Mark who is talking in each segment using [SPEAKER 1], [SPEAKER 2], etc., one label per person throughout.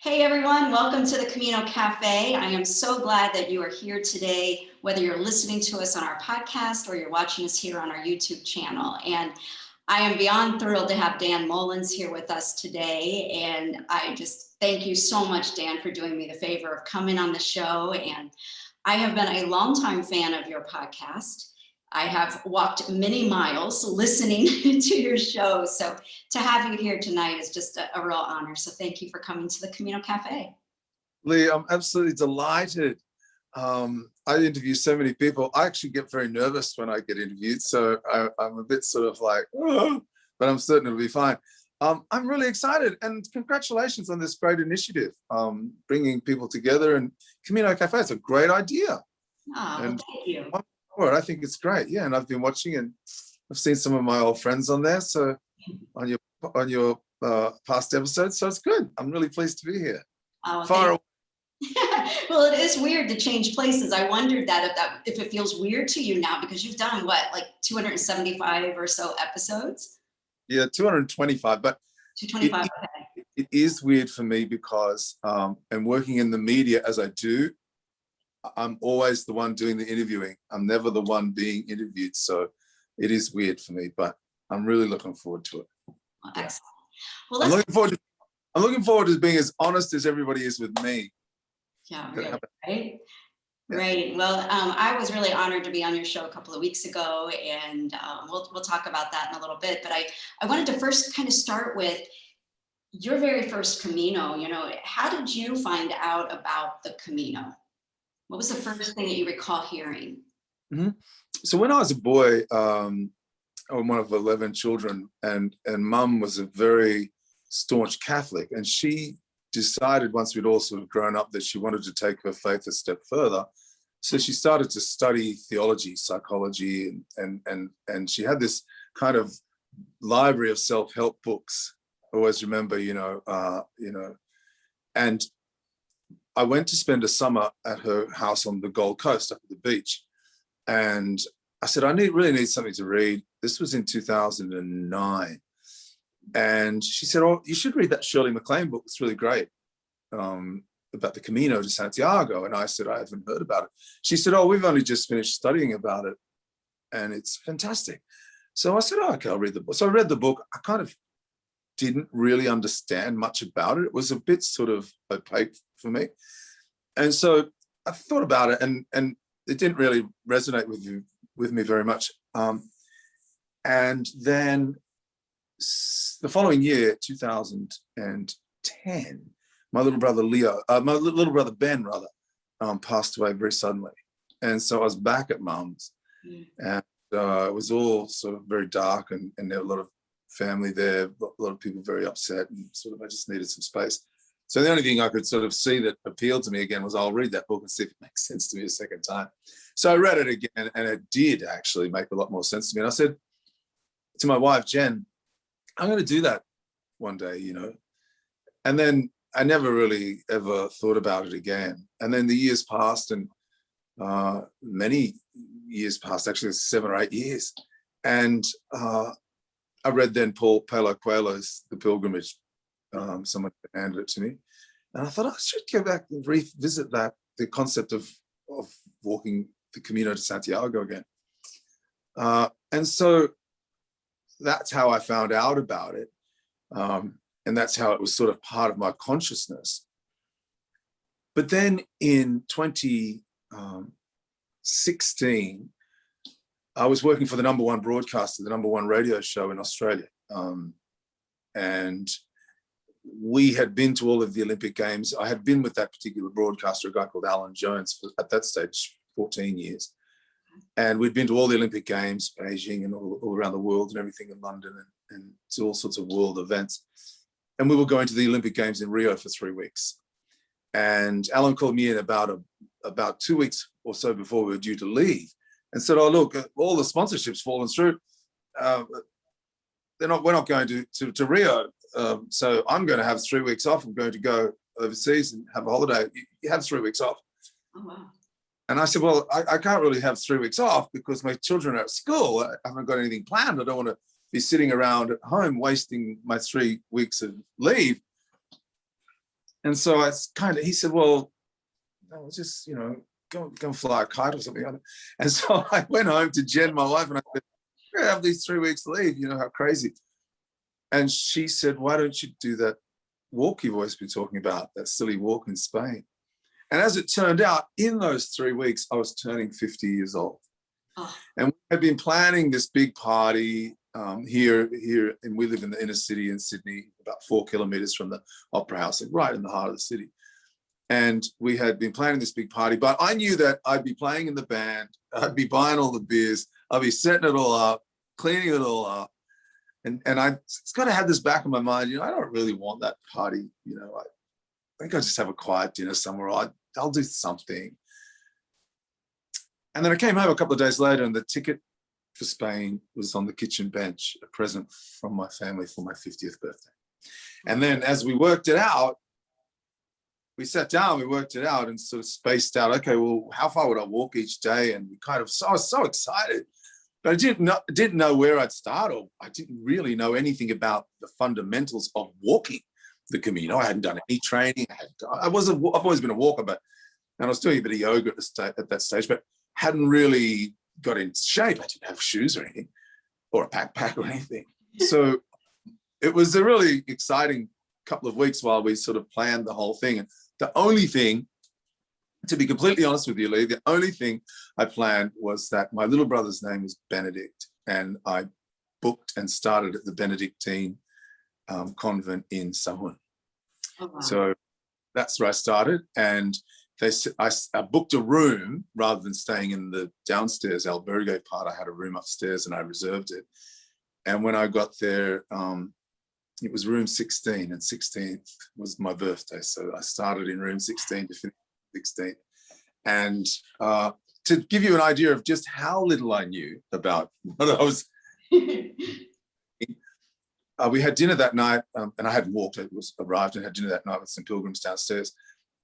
[SPEAKER 1] Hey everyone, welcome to the Camino Cafe. I am so glad that you are here today, whether you're listening to us on our podcast or you're watching us here on our YouTube channel. And I am beyond thrilled to have Dan Mullins here with us today. And I just thank you so much, Dan, for doing me the favor of coming on the show. And I have been a longtime fan of your podcast. I have walked many miles listening to your show. So to have you here tonight is just a real honor. So thank you for coming to the Camino Cafe.
[SPEAKER 2] Lee, I'm absolutely delighted. I interview so many people. I actually get very nervous when I get interviewed. So I'm a bit sort of like, oh, but I'm certain it'll be fine. I'm really excited, and congratulations on this great initiative, bringing people together. And Camino Cafe is a great idea.
[SPEAKER 1] Oh,
[SPEAKER 2] And
[SPEAKER 1] thank you.
[SPEAKER 2] I think it's great. Yeah, and I've been watching, and I've seen some of my old friends on there. So on your past episodes, so it's good. I'm really pleased to be here.
[SPEAKER 1] Oh,
[SPEAKER 2] Far away.
[SPEAKER 1] well, it is weird to change places. I wondered if it feels weird to you now, because you've done what, like 275 or so episodes?
[SPEAKER 2] Yeah, 225, but
[SPEAKER 1] 225. Okay.
[SPEAKER 2] it is weird for me because and working in the media as I do, I'm always the one doing the interviewing. I'm never the one being interviewed. So it is weird for me, but I'm really looking forward to it.
[SPEAKER 1] Well, excellent. Well,
[SPEAKER 2] I'm looking forward to being as honest as everybody is with me.
[SPEAKER 1] Yeah, really, right? Yeah. Right. Well, I was really honored to be on your show a couple of weeks ago, and we'll talk about that in a little bit. But I wanted to first kind of start with your very first Camino. You know, how did you find out about the Camino? What was the first thing that you recall hearing?
[SPEAKER 2] Mm-hmm. So when I was a boy, I'm one of 11 children, and Mum was a very staunch Catholic, and she decided once we'd all sort of grown up that she wanted to take her faith a step further. So she started to study theology, psychology, and she had this kind of library of self-help books. I always remember, and I went to spend a summer at her house on the Gold Coast up at the beach. And I said, I really need something to read. This was in 2009. And she said, oh, you should read that Shirley MacLaine book. It's really great, about the Camino de Santiago. And I said, I haven't heard about it. She said, oh, we've only just finished studying about it, and it's fantastic. So I said, oh, okay, I'll read the book. So I read the book. I kind of didn't really understand much about it. It was a bit sort of opaque for me. And so I thought about it, and it didn't really resonate with me very much. And then the following year, 2010, my little brother Ben passed away very suddenly. And so I was back at Mum's, and it was all sort of very dark, and there were a lot of family there, a lot of people very upset, and sort of I just needed some space. So the only thing I could sort of see that appealed to me again was, I'll read that book and see if it makes sense to me a second time. So I read it again, and it did actually make a lot more sense to me. And I said to my wife, Jen, I'm going to do that one day, And then I never really ever thought about it again. And then the years passed, and many years passed, actually 7 or 8 years. And I read then Paulo Coelho's The Pilgrimage. Someone handed it to me, and I thought I should go back and revisit the concept of walking the Camino de Santiago again. And so that's how I found out about it. And that's how it was sort of part of my consciousness. But then in 2016, I was working for the #1 broadcaster, the #1 radio show in Australia. And we had been to all of the Olympic Games. I had been with that particular broadcaster, a guy called Alan Jones, for, at that stage, 14 years. And we'd been to all the Olympic Games, Beijing and all around the world, and everything in London, and to all sorts of world events. And we were going to the Olympic Games in Rio for 3 weeks. And Alan called me in about 2 weeks or so before we were due to leave, and said, oh, look, all the sponsorships fallen through. We're not going to Rio. So I'm going to have 3 weeks off. I'm going to go overseas and have a holiday. You have 3 weeks off.
[SPEAKER 1] Oh, wow.
[SPEAKER 2] And I said, well, I can't really have 3 weeks off because my children are at school. I haven't got anything planned. I don't want to be sitting around at home wasting my 3 weeks of leave. And so he said, well, no, just, go and fly a kite or something. And so I went home to Jen, my wife, and I said, we're gonna have these 3 weeks leave, how crazy. And she said, why don't you do that walk you've always been talking about, that silly walk in Spain? And as it turned out, in those 3 weeks, I was turning 50 years old. Oh. And we had been planning this big party here, and we live in the inner city in Sydney, about 4 kilometers from the Opera House, like right in the heart of the city. And we had been planning this big party, but I knew that I'd be playing in the band, I'd be buying all the beers, I'd be setting it all up, cleaning it all up. And I it's got to have this back in my mind, I don't really want that party. I think I'll just have a quiet dinner somewhere. I'll do something. And then I came home a couple of days later, and the ticket for Spain was on the kitchen bench, a present from my family for my 50th birthday. And then as we worked it out, we sat down, we worked it out and sort of spaced out, okay, well, how far would I walk each day? And I was so excited, but I didn't know where I'd start, or I didn't really know anything about the fundamentals of walking the Camino. I hadn't done any training. I've always been a walker, and I was doing a bit of yoga at that stage, but hadn't really got in shape. I didn't have shoes or anything, or a backpack or anything. So it was a really exciting couple of weeks while we sort of planned the whole thing. And the only thing, to be completely honest with you, Lee, the only thing I planned was that my little brother's name was Benedict, and I booked and started at the Benedictine convent in Samun. Oh, wow. So that's where I started, and I booked a room rather than staying in the downstairs albergue part. I had a room upstairs and I reserved it. And when I got there, it was room 16, and 16th was my birthday. So I started in room 16 to finish 16. And to give you an idea of just how little I knew about what I was, we had dinner that night, and I hadn't walked. It was arrived and had dinner that night with some pilgrims downstairs.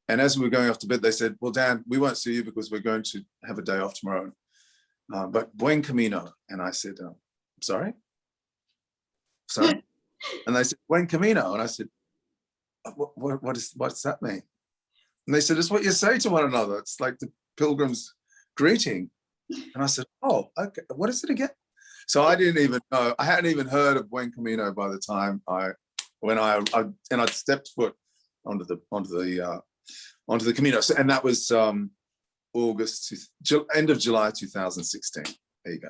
[SPEAKER 2] And as we were going off to bed, they said, well, Dan, we won't see you because we're going to have a day off tomorrow. But buen camino. And I said, sorry? Sorry? And they said, buen camino. And I said, what does that mean? And they said, it's what you say to one another. It's like the pilgrim's greeting. And I said, oh, okay. What is it again? So I didn't even know. I hadn't even heard of buen camino by the time I'd stepped foot onto the Camino. So, and that was end of July 2016. There you go.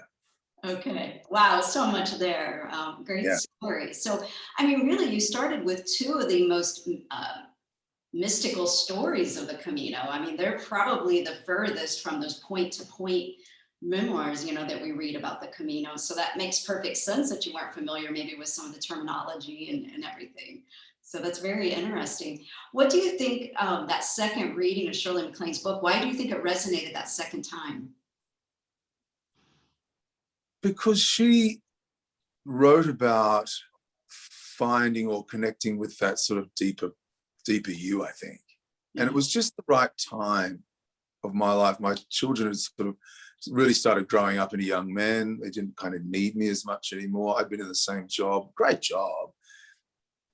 [SPEAKER 1] Okay. Wow. So much there. Great story. So, really, you started with two of the most mystical stories of the Camino. They're probably the furthest from those point-to-point memoirs, that we read about the Camino. So that makes perfect sense that you weren't familiar maybe with some of the terminology and everything. So that's very interesting. What do you think that second reading of Shirley MacLaine's book, why do you think it resonated that second time?
[SPEAKER 2] Because she wrote about finding or connecting with that sort of deeper you, I think. Mm-hmm. And it was just the right time of my life. My children had sort of really started growing up into young men. They didn't kind of need me as much anymore. I'd been in the same job, great job,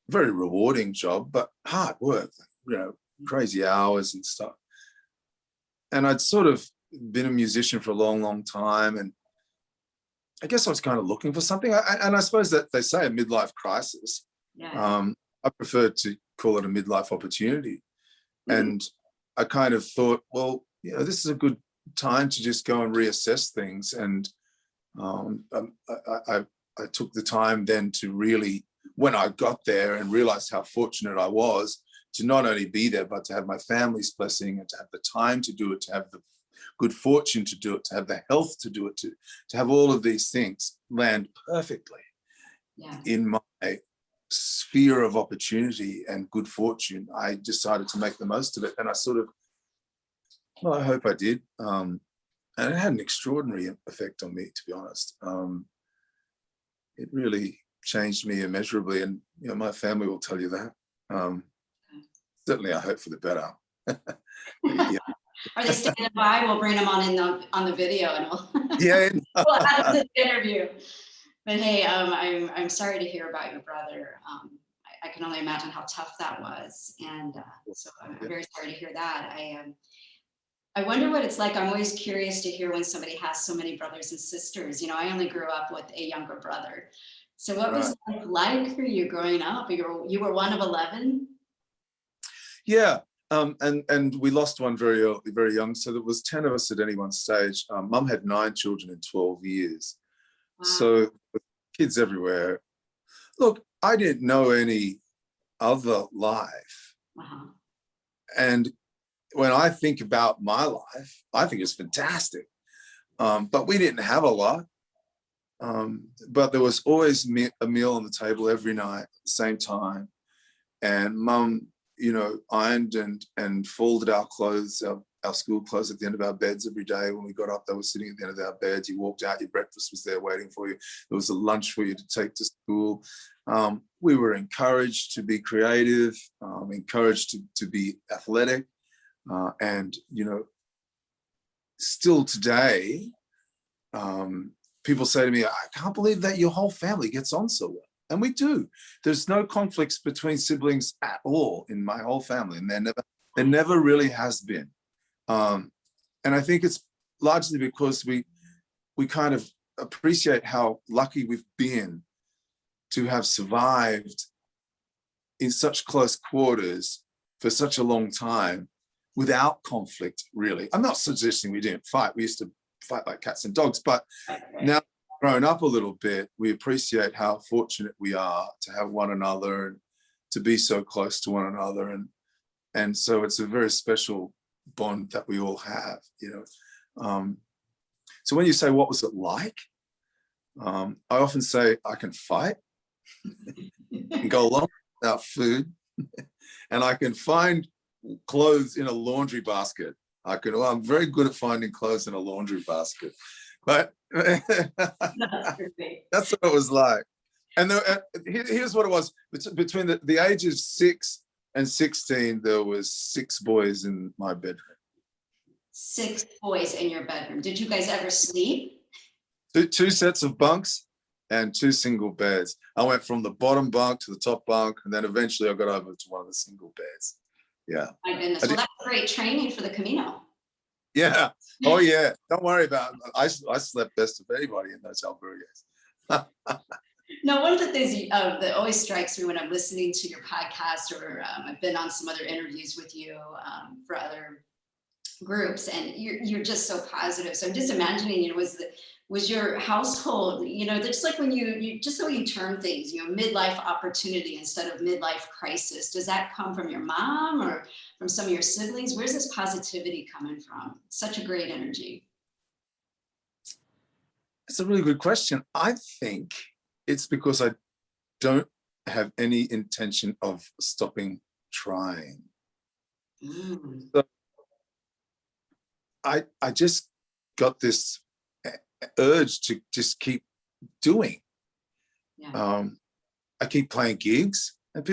[SPEAKER 2] very rewarding job, but hard work, crazy hours and stuff. And I'd sort of been a musician for a long, long time. And I guess I was kind of looking for something. And I suppose that they say a midlife crisis. Yeah. I prefer to call it a midlife opportunity. Mm-hmm. And I kind of thought, well, this is a good time to just go and reassess things. And I took the time then to really, when I got there and realized how fortunate I was to not only be there, but to have my family's blessing and to have the time to do it, to have the good fortune to do it, to have the health to do it, to have all of these things land perfectly in my sphere of opportunity and good fortune. I decided to make the most of it. And I I hope I did. And it had an extraordinary effect on me, to be honest. It really changed me immeasurably. And, my family will tell you that. Certainly, I hope for the better. Yeah.
[SPEAKER 1] Are they standing by? We'll bring them on the video, and we'll we'll add this interview. But hey, I'm sorry to hear about your brother. I can only imagine how tough that was. And so I'm very sorry to hear that. I wonder what it's like. I'm always curious to hear when somebody has so many brothers and sisters. You know, I only grew up with a younger brother. So what was it like for you growing up? You were one of 11?
[SPEAKER 2] Yeah. And we lost one very early, very young. So there was 10 of us at any one stage. Mum had 9 children in 12 years.
[SPEAKER 1] Wow.
[SPEAKER 2] So kids everywhere. Look, I didn't know any other life. And when I think about my life, I think it's fantastic. But we didn't have a lot. But there was always a meal on the table every night at the same time. And Mum, you know, ironed and folded our clothes, our school clothes at the end of our beds every day. When we got up, they were sitting at the end of our beds. You walked out, your breakfast was there waiting for you. There was a lunch for you to take to school. We were encouraged to be creative, encouraged to be athletic. And, you know, still today, people say to me, I can't believe that your whole family gets on so well. And we do. There's no conflicts between siblings at all in my whole family. And there never really has been. And I think it's largely because we kind of appreciate how lucky we've been to have survived in such close quarters for such a long time without conflict, really. I'm not suggesting we didn't fight. We used to fight like cats and dogs, but now growing up a little bit, we appreciate how fortunate we are to have one another and to be so close to one another. And so it's a very special bond that we all have, you know. So when you say, what was it like? I often say, I can fight and go along without food, and I can find clothes in a laundry basket. I'm very good at finding clothes in a laundry basket. But that's what it was like. And here's what it was. Between the ages of 6 and 16, there was 6 boys in my bedroom.
[SPEAKER 1] 6 boys in your bedroom. Did you guys ever sleep?
[SPEAKER 2] 2 sets of bunks and 2 single beds. I went from the bottom bunk to the top bunk, and then eventually I got over to one of the single beds. Yeah.
[SPEAKER 1] My goodness. Well, that's great training for the Camino.
[SPEAKER 2] Yeah. Oh, yeah. Don't worry about it. I slept best of anybody in those albergues.
[SPEAKER 1] No, one of the things that always strikes me when I'm listening to your podcast, or I've been on some other interviews with you for other groups, and you're just so positive. So I'm just imagining, you know, was your household, you know, just like when you just the way you term things, you know, midlife opportunity instead of midlife crisis. Does that come from your mom or from some of your siblings? Where's this positivity coming from? Such a great energy.
[SPEAKER 2] It's a really good question. I think it's because I don't have any intention of stopping trying. So I just got this urge to just keep doing. Yeah. I keep playing gigs, and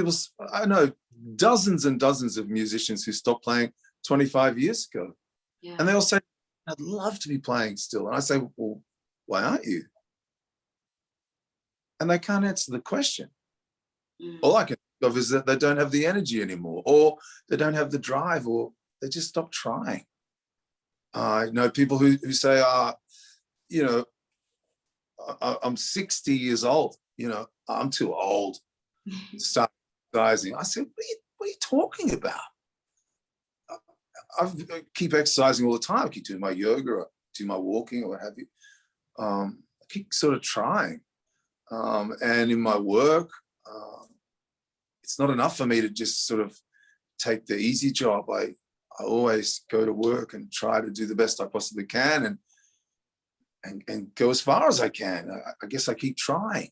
[SPEAKER 2] I know dozens and dozens of musicians who stopped playing 25 years ago. Yeah. And they all say, I'd love to be playing still. And I say, well, why aren't you? And they can't answer the question. All I can think of is that they don't have the energy anymore, or they don't have the drive, or they just stop trying. I know people who say, you know, I'm 60 years old, you know, I'm too old to start exercising. I said, what are you talking about? I keep exercising all the time. I keep doing my yoga, or do my walking, or what have you. I keep sort of trying. And in my work, it's not enough for me to just sort of take the easy job. I always go to work and try to do the best I possibly can, and go as far as I can. I guess I keep trying.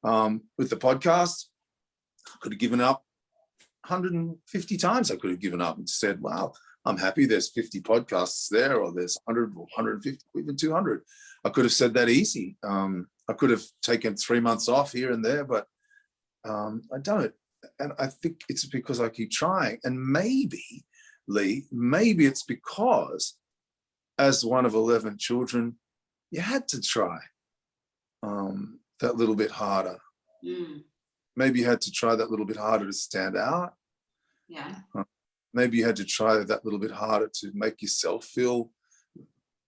[SPEAKER 2] With the podcast, I could have given up 150 times. I could have given up and said, wow, I'm happy there's 50 podcasts there, or there's 100 or 150, even 200. I could have said that easy. I could have taken 3 months off here and there, but I don't. And I think it's because I keep trying. And maybe, Lee, maybe it's because as one of 11 children, you had to try that little bit harder. maybe you had to try that little bit harder to stand out.
[SPEAKER 1] Yeah.
[SPEAKER 2] Maybe you had to try that little bit harder to make yourself feel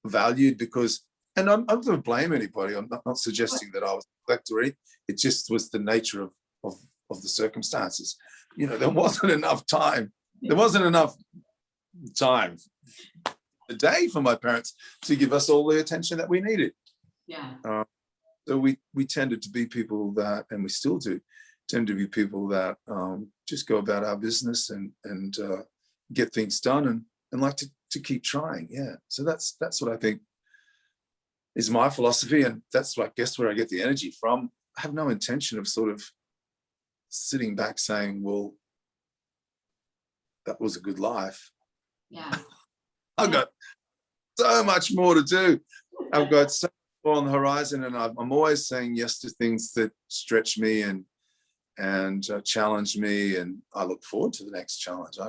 [SPEAKER 2] valued, because, and I'm not going to blame anybody. I'm not suggesting that I was neglected or anything. It just was the nature of the circumstances. You know, there wasn't enough time. There wasn't enough time a day for my parents to give us all the attention that we needed.
[SPEAKER 1] Yeah.
[SPEAKER 2] So we tended to be people that, and we still do, tend to be people that just go about our business and get things done and like to keep trying. Yeah. So that's what I think is my philosophy, and that's, I guess, where I get the energy from. I have no intention of sort of sitting back saying, well, that was a good life.
[SPEAKER 1] Yeah.
[SPEAKER 2] I've got so much more to do. I've got so much more on the horizon, and I'm always saying yes to things that stretch me and challenge me, and I look forward to the next challenge.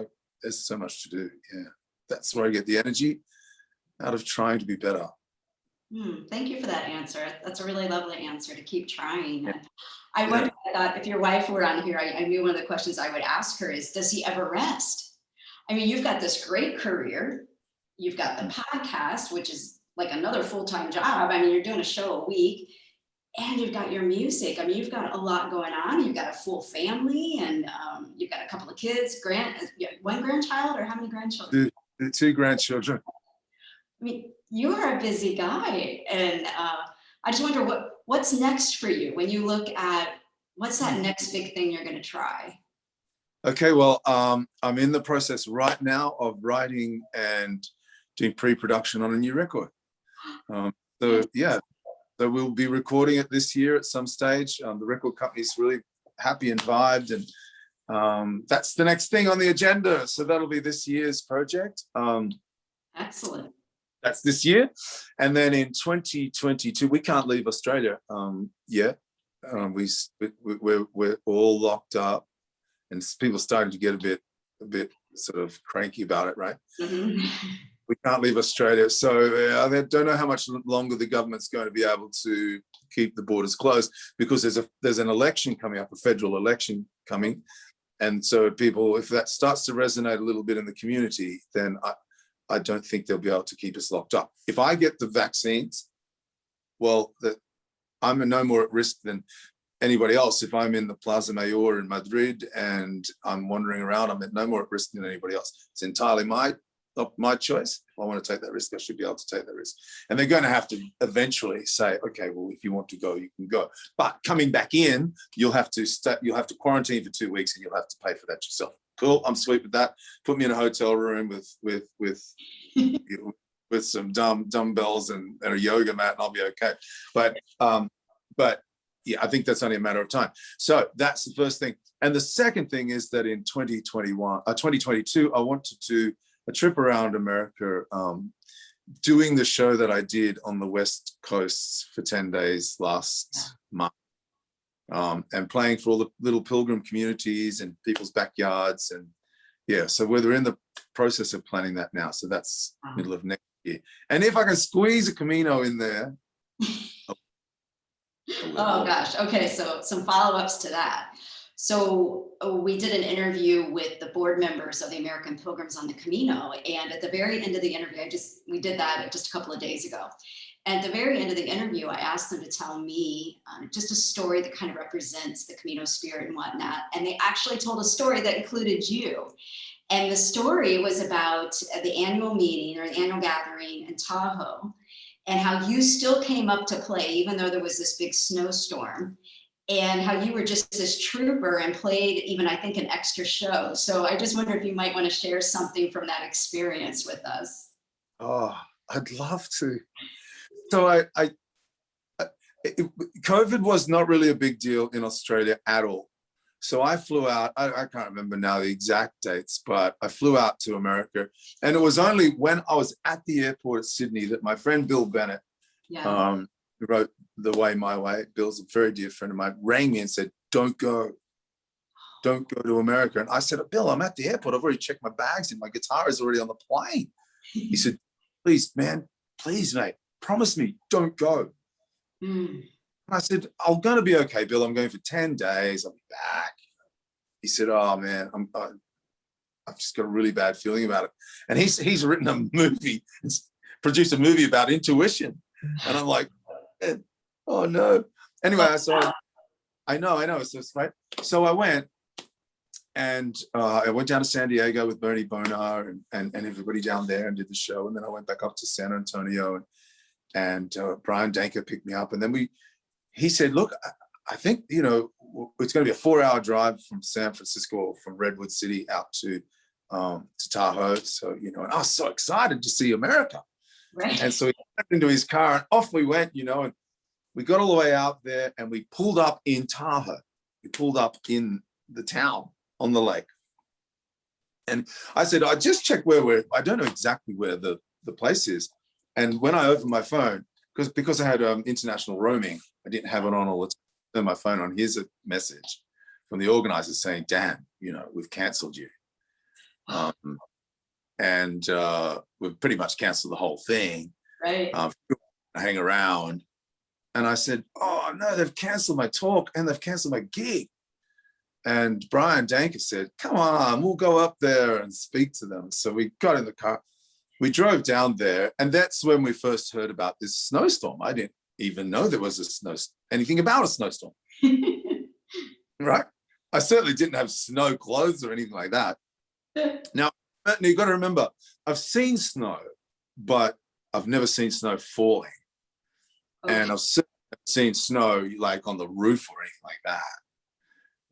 [SPEAKER 2] There's so much to do. Yeah, that's where I get the energy out of trying to be better.
[SPEAKER 1] Thank you for that answer. That's a really lovely answer, to keep trying. And I wonder, if your wife were on here, I knew one of the questions I would ask her is, does he ever rest? I mean, you've got this great career. You've got the podcast, which is like another full-time job. I mean, you're doing a show a week, and you've got your music. I mean, you've got a lot going on. You've got a full family, and you've got a couple of kids, one grandchild, or how many grandchildren?
[SPEAKER 2] Two grandchildren.
[SPEAKER 1] I mean, you are a busy guy, and I just wonder what's next for you when you look at what's that next big thing you're going to try?
[SPEAKER 2] Okay, well, I'm in the process right now of writing and doing pre-production on a new record. So we'll be recording it this year at some stage. The record company's really happy and vibed, and that's the next thing on the agenda. So that'll be this year's project.
[SPEAKER 1] Excellent.
[SPEAKER 2] That's this year. And then in 2022, we can't leave Australia yet. We're all locked up, and people starting to get a bit sort of cranky about it, right?
[SPEAKER 1] Mm-hmm.
[SPEAKER 2] We can't leave Australia. So I don't know how much longer the government's going to be able to keep the borders closed, because there's an election coming up, a federal election coming. And so people, if that starts to resonate a little bit in the community, then I don't think they'll be able to keep us locked up. If I get the vaccines, well, I'm no more at risk than anybody else. If I'm in the Plaza Mayor in Madrid and I'm wandering around, I'm no more at risk than anybody else. It's entirely my choice. If I want to take that risk, I should be able to take that risk. And they're going to have to eventually say, okay, well, if you want to go, you can go. But coming back in, you'll have to quarantine for 2 weeks, and you'll have to pay for that yourself. Cool, I'm sweet with that. Put me in a hotel room with some dumbbells and a yoga mat, and I'll be okay. But yeah, I think that's only a matter of time. So that's the first thing. And the second thing is that in 2022, I want to do a trip around America, doing the show that I did on the West Coast for 10 days last month. And playing for all the little Pilgrim communities and people's backyards. And yeah, so we're in the process of planning that now. So that's middle of next year. And if I can squeeze a Camino in there.
[SPEAKER 1] Oh gosh. Okay. So some follow-ups to that. So we did an interview with the board members of the American Pilgrims on the Camino. And at the very end of the interview, we did that just a couple of days ago. And at the very end of the interview, I asked them to tell me just a story that kind of represents the Camino spirit and whatnot. And they actually told a story that included you. And the story was about the annual meeting or the annual gathering in Tahoe, and how you still came up to play, even though there was this big snowstorm, and how you were just this trooper and played even, I think, an extra show. So I just wonder if you might want to share something from that experience with us.
[SPEAKER 2] Oh, I'd love to. So COVID was not really a big deal in Australia at all. So I flew out, I can't remember now the exact dates, but I flew out to America. And it was only when I was at the airport at Sydney that my friend Bill Bennett, who wrote The Way, My Way, Bill's a very dear friend of mine, rang me and said, don't go to America. And I said, Bill, I'm at the airport. I've already checked my bags and my guitar is already on the plane. He said, please, mate, promise me, don't go. And I said, I'm going to be okay, Bill. I'm going for 10 days. I'll be back. He said, oh, man, I've just got a really bad feeling about it. And he's written a movie, produced a movie about intuition. And I'm like, oh, no. Anyway, so I know. So it's right. So I went. And I went down to San Diego with Bernie Bonar and everybody down there and did the show. And then I went back up to San Antonio and Brian Danker picked me up. And then he said, look, I think, you know, it's going to be a 4-hour drive from San Francisco or from Redwood City out to Tahoe. So, you know, and I was so excited to see America.
[SPEAKER 1] Right.
[SPEAKER 2] And so he got into his car and off we went, you know, and we got all the way out there and we pulled up in Tahoe. We pulled up in the town on the lake. And I said, I just checked I don't know exactly where the place is. And when I opened my phone, because I had international roaming, I didn't have it on all the time. I turned my phone on. Here's a message from the organizers saying, Dan, you know, we've canceled you. And we've pretty much canceled the whole thing.
[SPEAKER 1] Right.
[SPEAKER 2] Hang around. And I said, oh no, they've canceled my talk and they've canceled my gig. And Brian Danker said, come on, we'll go up there and speak to them. So we got in the car, we drove down there, and that's when we first heard about this snowstorm. I didn't even know there was anything about a snowstorm, right? I certainly didn't have snow clothes or anything like that. Now, you've got to remember, I've seen snow, but I've never seen snow falling. Okay. And I've seen snow like on the roof or anything like that.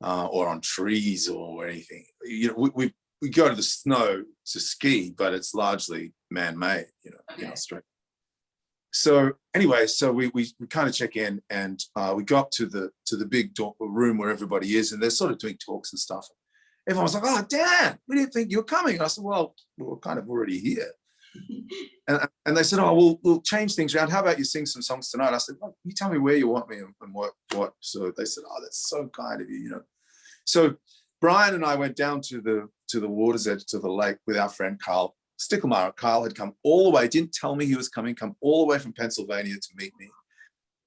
[SPEAKER 2] Or on trees or anything. You know, we go to the snow to ski, but it's largely man-made, you know, okay. In Australia. So anyway, so we kind of check in and we go up to the big room where everybody is, and they're sort of doing talks and stuff. Everyone was like, oh, Dan, we didn't think you were coming. And I said, well, we're kind of already here. And they said, oh, we'll change things around. How about you sing some songs tonight? I said, well, you tell me where you want me and what. So they said, oh, that's so kind of you, you know. So Brian and I went down to the water's edge, to the lake with our friend Carl Stickelmeyer. Carl had come all the way, didn't tell me he was coming, come all the way from Pennsylvania to meet me.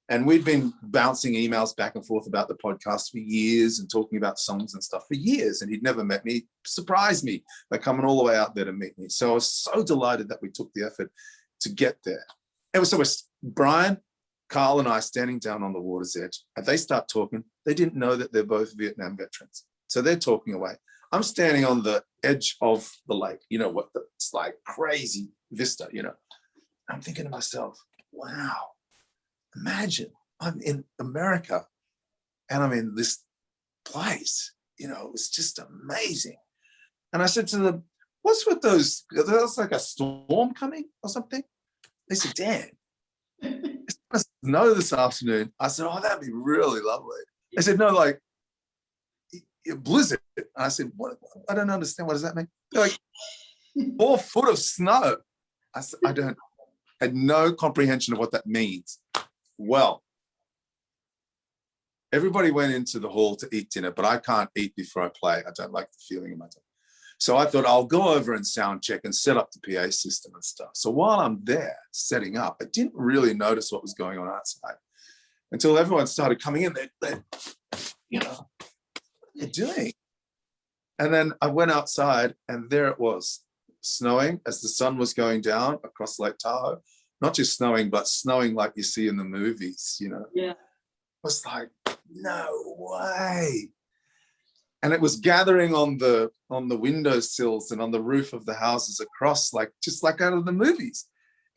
[SPEAKER 2] And we'd been bouncing emails back and forth about the podcast for years and talking about songs and stuff for years. And he'd never met me, surprised me by coming all the way out there to meet me. So I was so delighted that we took the effort to get there. And so Brian, Carl and I standing down on the water's edge, and they start talking. They didn't know that they're both Vietnam veterans. So they're talking away. I'm standing on the edge of the lake, you know what, it's like crazy vista, you know. I'm thinking to myself, wow, imagine I'm in America and I'm in this place, you know, it's just amazing. And I said to them, what's with those, there's like a storm coming or something? They said, Dan, it's going to snow this afternoon. I said, oh, that'd be really lovely. They said, no, like a blizzard. And I said, what? I don't understand. What does that mean? They're like 4 foot of snow. I said, had no comprehension of what that means. Well, everybody went into the hall to eat dinner, but I can't eat before I play. I don't like the feeling in my tongue. So I thought I'll go over and sound check and set up the PA system and stuff. So while I'm there setting up, I didn't really notice what was going on outside until everyone started coming in. They're you know, what are they doing? And then I went outside and there it was, snowing as the sun was going down across Lake Tahoe. Not just snowing, but snowing like you see in the movies, you know. Yeah. It was like, no way. And it was gathering on the windowsills and on the roof of the houses across, like just like out of the movies,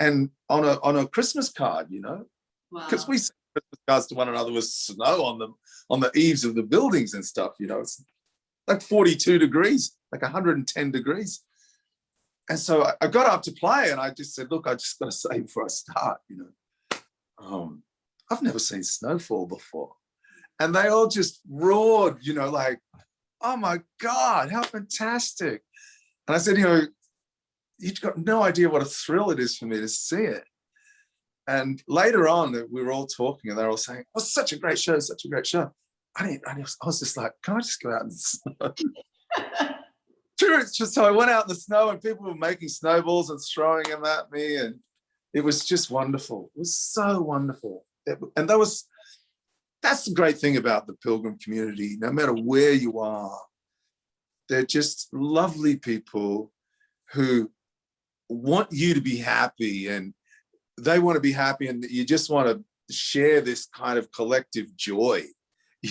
[SPEAKER 2] and on a Christmas card, you know, because we sent Christmas cards to one another with snow on the eaves of the buildings and stuff. You know, it's like 42 degrees, like 110 degrees. And so I got up to play, and I just said, "Look, I just got to say before I start, you know, I've never seen snowfall before," and they all just roared, you know, like, oh my God, how fantastic. And I said, you know, you've got no idea what a thrill it is for me to see it. And later on, we were all talking and they were all saying, oh, such a great show, such a great show. I was just like, can I just go out in the snow? True. So I went out in the snow and people were making snowballs and throwing them at me. And it was just wonderful. It was so wonderful. And that was that's the great thing about the Pilgrim community. No matter where you are, they're just lovely people who want you to be happy, and they want to be happy, and you just want to share this kind of collective joy,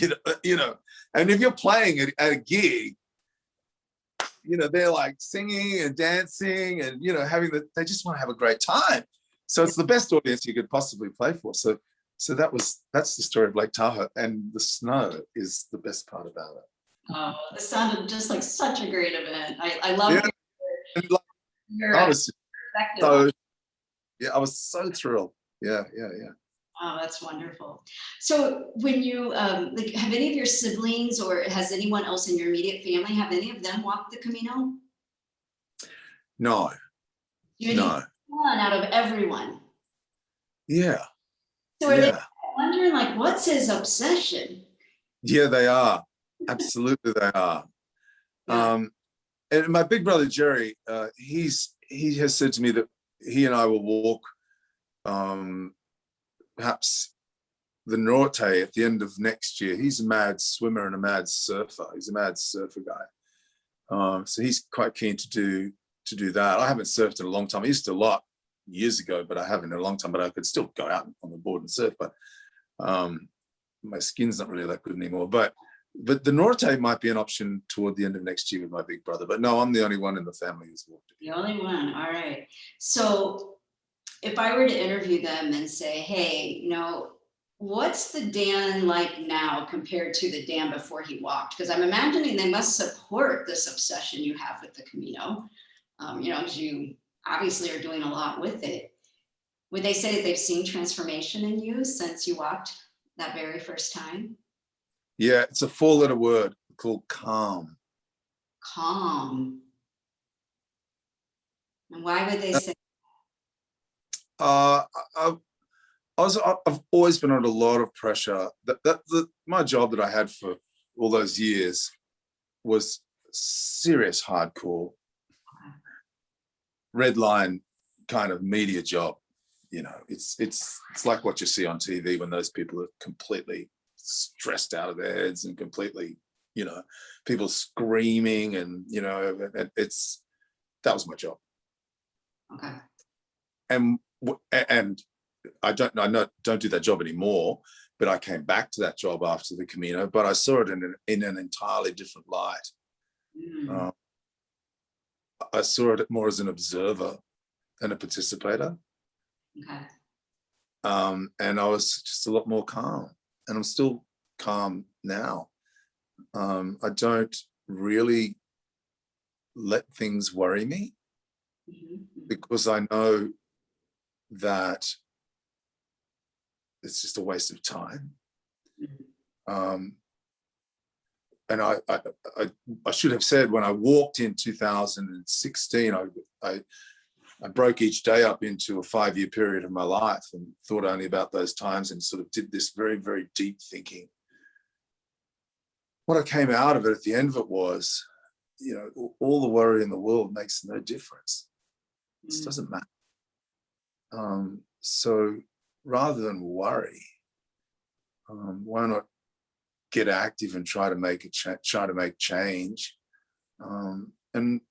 [SPEAKER 2] And if you're playing at a gig, they're like singing and dancing and they just want to have a great time. So it's the best audience you could possibly play for. So that's the story of Lake Tahoe, and the snow is the best part about it.
[SPEAKER 1] Oh, this sounded just like such a great event. I love your
[SPEAKER 2] I was
[SPEAKER 1] perspective.
[SPEAKER 2] I was so thrilled. Yeah.
[SPEAKER 1] Oh, that's wonderful. So when you have any of your siblings, or has anyone else in your immediate family, have any of them walked the Camino?
[SPEAKER 2] No.
[SPEAKER 1] One out of everyone.
[SPEAKER 2] Yeah.
[SPEAKER 1] So are they wondering, like, what's his obsession?
[SPEAKER 2] Yeah, they are. Absolutely, they are.
[SPEAKER 1] Yeah.
[SPEAKER 2] And my big brother Jerry, he has said to me that he and I will walk perhaps the Norte at the end of next year. He's a mad swimmer and a mad surfer. He's a mad surfer guy. So he's quite keen to do that. I haven't surfed in a long time. I used to a lot years ago, but I haven't in a long time. But I could still go out on the board and surf. But my skin's not really that good anymore. But the Norte might be an option toward the end of next year with my big brother. But no, I'm the only one in the family who's walked it.
[SPEAKER 1] The only one. All right. So if I were to interview them and say, hey, what's the Dan like now compared to the Dan before he walked? Because I'm imagining they must support this obsession you have with the Camino, because you obviously are doing a lot with it. Would they say that they've seen transformation in you since you walked that very first time?
[SPEAKER 2] Yeah, it's a 4-letter word called calm.
[SPEAKER 1] Calm. And why would they say?
[SPEAKER 2] I've always been under a lot of pressure. My job that I had for all those years was serious, hardcore, red line kind of media job. It's like what you see on TV when those people are completely stressed out of their heads and completely, people screaming, and that was my job.
[SPEAKER 1] Okay.
[SPEAKER 2] And I don't do that job anymore, but I came back to that job after the Camino, but I saw it in an entirely different light. I saw it more as an observer than a participator.
[SPEAKER 1] Okay.
[SPEAKER 2] And I was just a lot more calm, and I'm still calm now. I don't really let things worry me, because I know that it's just a waste of time. And I should have said, when I walked in 2016, I broke each day up into a 5-year period of my life and thought only about those times, and sort of did this very, very deep thinking. What I came out of it at the end of it was, all the worry in the world makes no difference. It doesn't matter. So rather than worry, why not get active and try to make change? And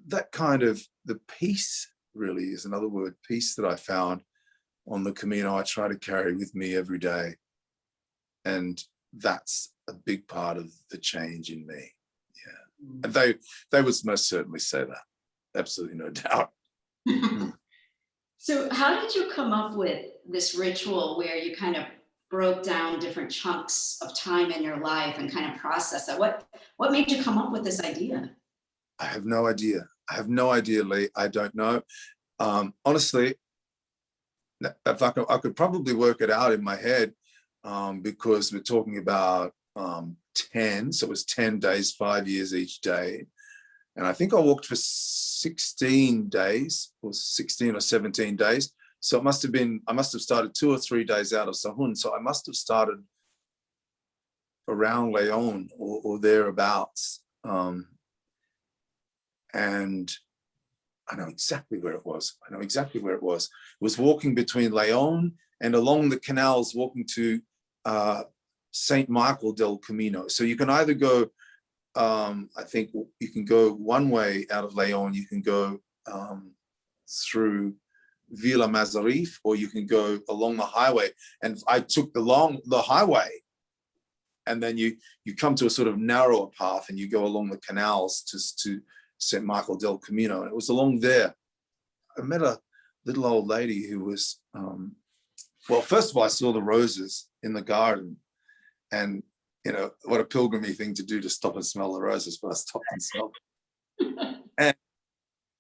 [SPEAKER 2] that kind of, the peace really is another word, peace, that I found on the Camino, I try to carry with me every day. And that's a big part of the change in me. Yeah. And they would most certainly say that. Absolutely, no doubt.
[SPEAKER 1] So how did you come up with this ritual where you kind of broke down different chunks of time in your life and kind of processed that? What made you come up with this idea?
[SPEAKER 2] I have no idea. Lee. I don't know. Honestly, if I could probably work it out in my head, because we're talking about 10. So it was 10 days, 5 years each day. And I think I walked for 16 days, or 16 or 17 days. So I must have started 2 or 3 days out of Sahun. So I must have started around Leon or thereabouts. And I know exactly where it was. It was walking between Leon and along the canals, walking to Saint Michael del Camino. So you can either go, I think you can go one way out of Leon, you can go through Villa Mazarif, or you can go along the highway. And I took the highway, and then you come to a sort of narrower path, and you go along the canals to St. Michael del Camino. And it was along there I met a little old lady who was, well, first of all, I saw the roses in the garden, and you know, what a pilgrimy thing to do, to stop and smell the roses, but I stopped and smelled them. And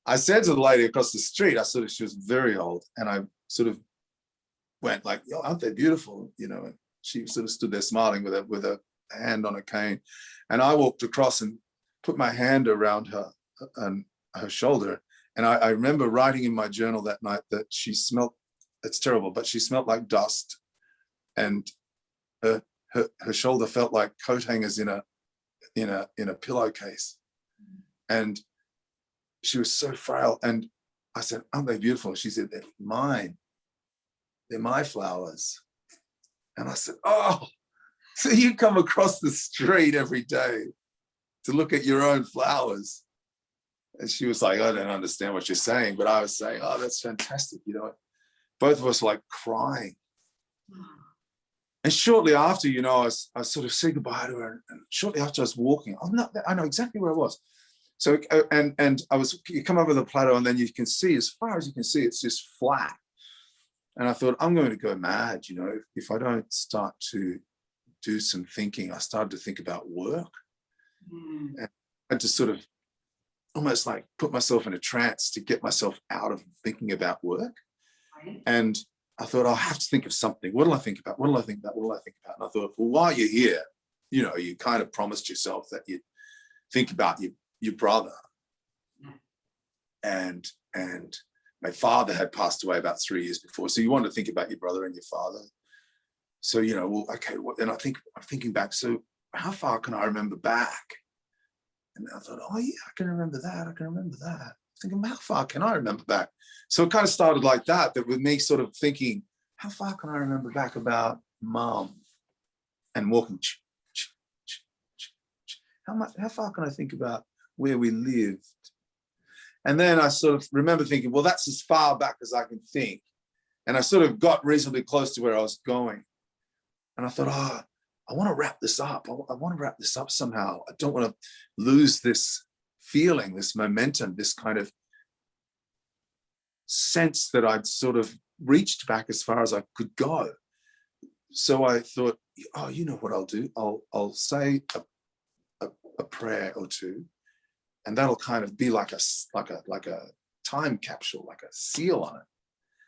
[SPEAKER 2] I said to the lady across the street, she was very old, and I sort of went like, "Yo, aren't they beautiful?" You know, and she sort of stood there smiling with a hand on a cane. And I walked across and put my hand around her and her shoulder. And I remember writing in my journal that night that she smelled, it's terrible, but she smelled like dust. And her shoulder felt like coat hangers in a pillowcase. And she was so frail. And I said, "Aren't they beautiful?" She said, "They're mine. They're my flowers." And I said, "Oh, so you come across the street every day to look at your own flowers?" And she was like, "I don't understand what you're saying." But I was saying, "Oh, that's fantastic." You know, both of us were like crying. And shortly after, you know, I sort of said goodbye to her. And shortly after, I was walking. I know exactly where I was. So, and you come over the plateau, and then you can see, as far as you can see, it's just flat. And I thought, I'm going to go mad, you know, if I don't start to do some thinking. I started to think about work. And I had to sort of almost like put myself in a trance to get myself out of thinking about work.
[SPEAKER 1] Right.
[SPEAKER 2] And I thought, I'll have to think of something. What will I think about? What will I think about? What will I think about? And I thought, well, while you're here, you know, you kind of promised yourself that you'd think about your brother. And my father had passed away about 3 years before. So you want to think about your brother and your father. So, you know, well, okay, and I'm thinking back, so how far can I remember back? And I thought, oh yeah, I can remember that. I can remember that. I was thinking, how far can I remember back? So it kind of started like that with me sort of thinking, how far can I remember back about Mom and walking? How far can I think about where we lived? And then I sort of remember thinking, well, that's as far back as I can think. And I sort of got reasonably close to where I was going. And I thought, I want to wrap this up. I want to wrap this up somehow. I don't want to lose this feeling, this momentum, this kind of sense that I'd sort of reached back as far as I could go. So I thought, oh, you know what I'll do? I'll say a prayer or two, and that'll kind of be like a time capsule, like a seal on it.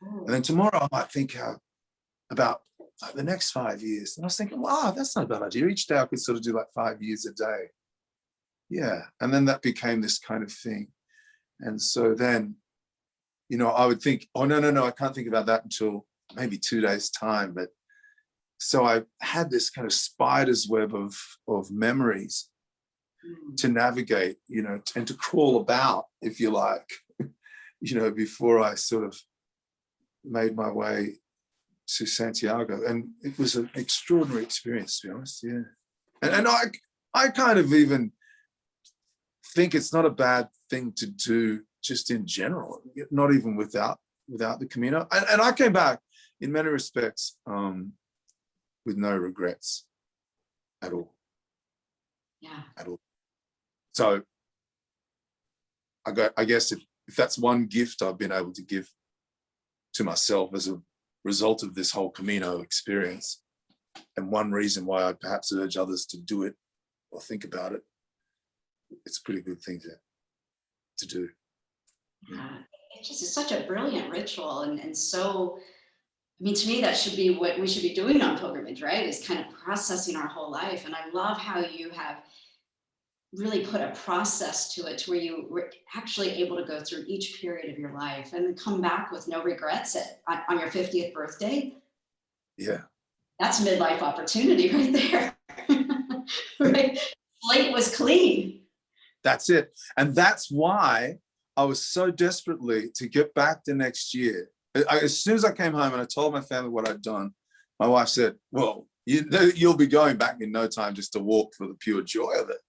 [SPEAKER 2] And then tomorrow I might think about the next 5 years. And I was thinking, wow, that's not a bad idea. Each day I could sort of do like 5 years a day. Yeah. And then that became this kind of thing. And so then, you know, I would think, oh, no, I can't think about that until maybe 2 days' time. But so I had this kind of spider's web of memories to navigate, you know, and to crawl about, if you like, you know, before I sort of made my way to Santiago. And it was an extraordinary experience, to be honest. Yeah. And I kind of even think it's not a bad thing to do just in general, not even without the Camino. And I came back in many respects with no regrets at all.
[SPEAKER 1] Yeah.
[SPEAKER 2] At all. So I guess if that's one gift I've been able to give to myself as a result of this whole Camino experience, and one reason why I'd perhaps urge others to do it or think about it, it's a pretty good thing to do.
[SPEAKER 1] Yeah. It's just such a brilliant ritual, and so, I mean, to me, that should be what we should be doing on pilgrimage, right? Is kind of processing our whole life. And I love how you have really put a process to it, to where you were actually able to go through each period of your life and come back with no regrets on your 50th birthday.
[SPEAKER 2] Yeah.
[SPEAKER 1] That's midlife opportunity right there. Right? Slate was clean.
[SPEAKER 2] That's it. And that's why I was so desperately to get back the next year. As soon as I came home and I told my family what I'd done, my wife said, well, you'll be going back in no time just to walk for the pure joy of it.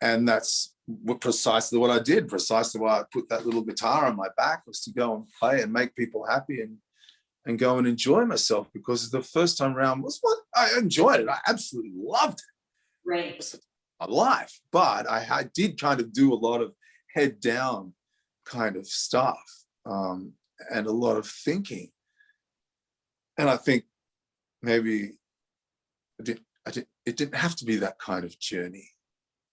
[SPEAKER 2] And that's precisely what I did. Precisely why I put that little guitar on my back, was to go and play and make people happy and go and enjoy myself, because the first time around was what I enjoyed it. I absolutely loved it.
[SPEAKER 1] Right.
[SPEAKER 2] It was my life. But I did kind of do a lot of head down kind of stuff, and a lot of thinking. And I think maybe it didn't have to be that kind of journey.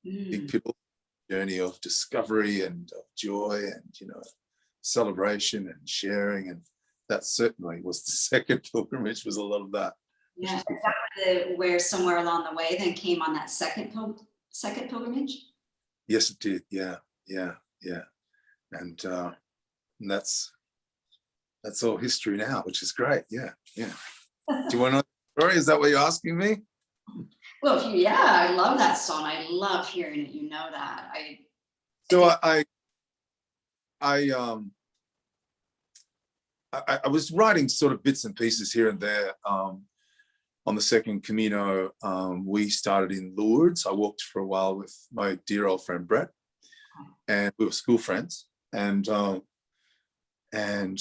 [SPEAKER 2] It could be a journey of discovery and of joy and, celebration and sharing. And that certainly was the second pilgrimage, was a lot of that.
[SPEAKER 1] Yeah, is that where somewhere along the way then came on that second pilgrimage?
[SPEAKER 2] Yes, it did. Yeah. And that's all history now, which is great. Yeah. Do you want to know the story? Is that what you're asking me?
[SPEAKER 1] Well, I love that song. I love hearing it. You know that.
[SPEAKER 2] I was writing sort of bits and pieces here and there. On the Second Camino, we started in Lourdes. I walked for a while with my dear old friend Brett, and we were school friends. And I kind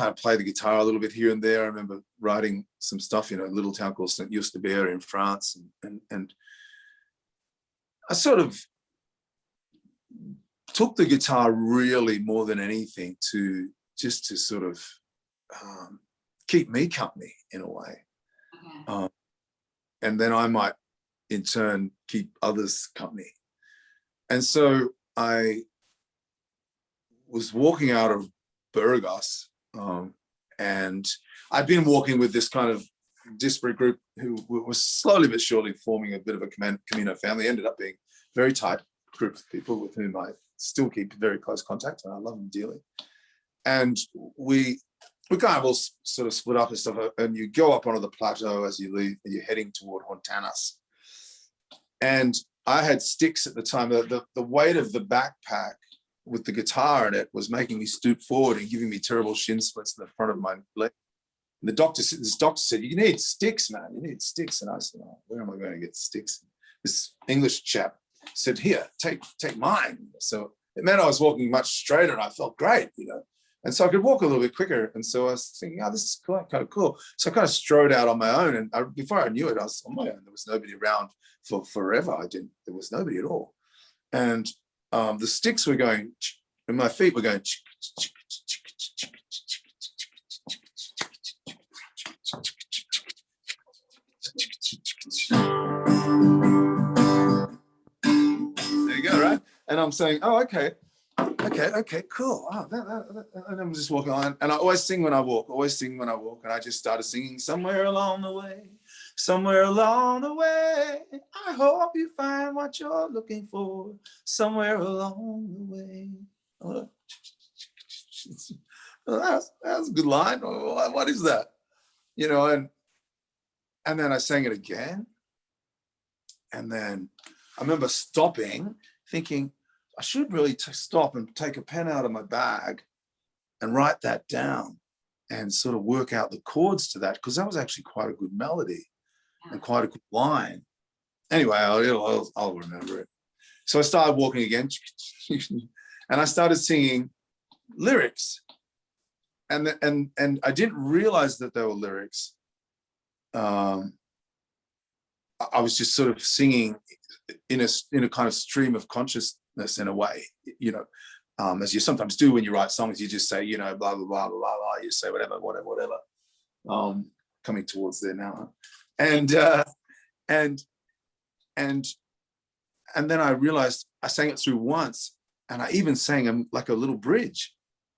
[SPEAKER 2] of play the guitar a little bit here and there. I remember writing some stuff in a little town called Saint Eustebert in France, and I sort of took the guitar really more than anything to sort of keep me company in a way. And then I might in turn keep others company. And so I was walking out of Burgos, and I'd been walking with this kind of disparate group who was slowly but surely forming a bit of a Camino family. Ended up being a very tight group of people with whom I still keep very close contact, and I love them dearly. And we kind of all sort of split up and stuff, and you go up onto the plateau as you leave, and you're heading toward Hontanas. And I had sticks at the time. The weight of the backpack with the guitar in it was making me stoop forward and giving me terrible shin splints in the front of my leg. And this doctor said, "You need sticks, man. You need sticks." And I said, "Oh, where am I going to get sticks?" This English chap said, "Here, take mine." So it meant I was walking much straighter, and I felt great, And so I could walk a little bit quicker. And so I was thinking, this is kind of cool. So I kind of strode out on my own. And before I knew it, I was on my own. There was nobody around for forever. There was nobody at all. And the sticks were going, and my feet were going. There you go, right? And I'm saying, "Oh, okay, cool." And I'm just walking on. And I always sing when I walk. And I just started singing, "Somewhere along the way, somewhere along the way, I hope you find what you're looking for. Somewhere along the way." That's a good line. What is that? And then I sang it again. And then I remember stopping, thinking, I should really stop and take a pen out of my bag and write that down and sort of work out the chords to that, because that was actually quite a good melody and quite a good line. Anyway, I'll remember it. So I started walking again, and I started singing lyrics, and I didn't realize that they were lyrics. I was just sort of singing in a kind of stream of consciousness in a way, as you sometimes do when you write songs. You just say, blah, blah, blah, blah, blah. You say whatever. Coming towards there now. And then I realized I sang it through once, and I even sang like a little bridge.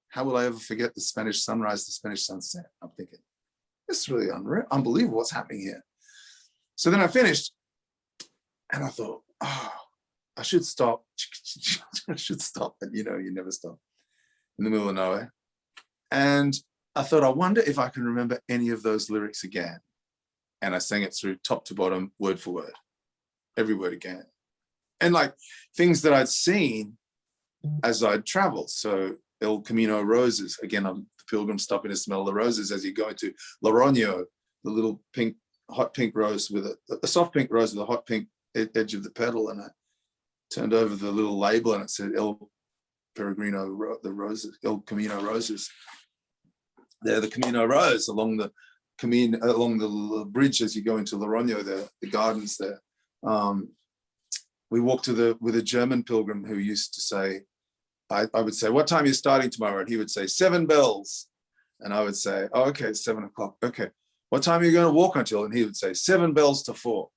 [SPEAKER 2] How will I ever forget the Spanish sunrise, the Spanish sunset? I'm thinking, this is really unbelievable what's happening here. So then I finished, and I thought, I should stop. I should stop. And you never stop in the middle of nowhere. And I thought, I wonder if I can remember any of those lyrics again. And I sang it through top to bottom, word for word, every word again. And like things that I'd seen as I'd traveled. So El Camino roses, again, I'm the pilgrim stopping to smell the roses as you go into Logroño, little hot pink rose with a soft pink rose with a hot pink edge of the petal, and I turned over the little label and it said El Peregrino, the roses, El Camino roses. They're the Camino rose along the bridge as you go into Logroño, the gardens there. We walked with a German pilgrim who used to say, I would say, what time are you starting tomorrow? And he would say, 7 bells. And I would say, oh, okay, it's 7 o'clock. Okay. What time are you going to walk until? And he would say, 7 bells to 4.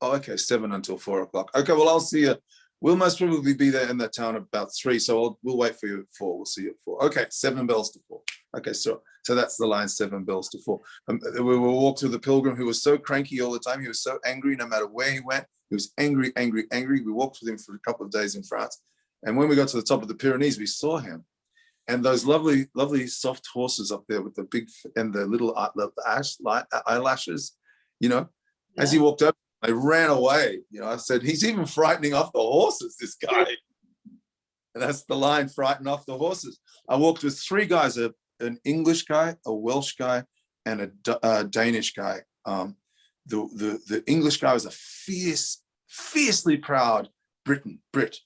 [SPEAKER 2] Oh, okay, 7 until 4 o'clock. Okay, well, I'll see you. We'll most probably be there in that town about 3. So we'll wait for you at 4. We'll see you at 4. Okay, 7 bells to 4. Okay, so that's the line, 7 bells to 4. We will walk through the pilgrim who was so cranky all the time. He was so angry no matter where he went. He was angry, angry, angry. We walked with him for a couple of days in France. And when we got to the top of the Pyrenees, we saw him. And those lovely, lovely soft horses up there with the big and the little eyelashes, as he walked up, I ran away. I said, he's even frightening off the horses, this guy. And that's the line, frighten off the horses. I walked with 3 guys, an English guy, a Welsh guy, and a Danish guy. The English guy was a fiercely proud Brit,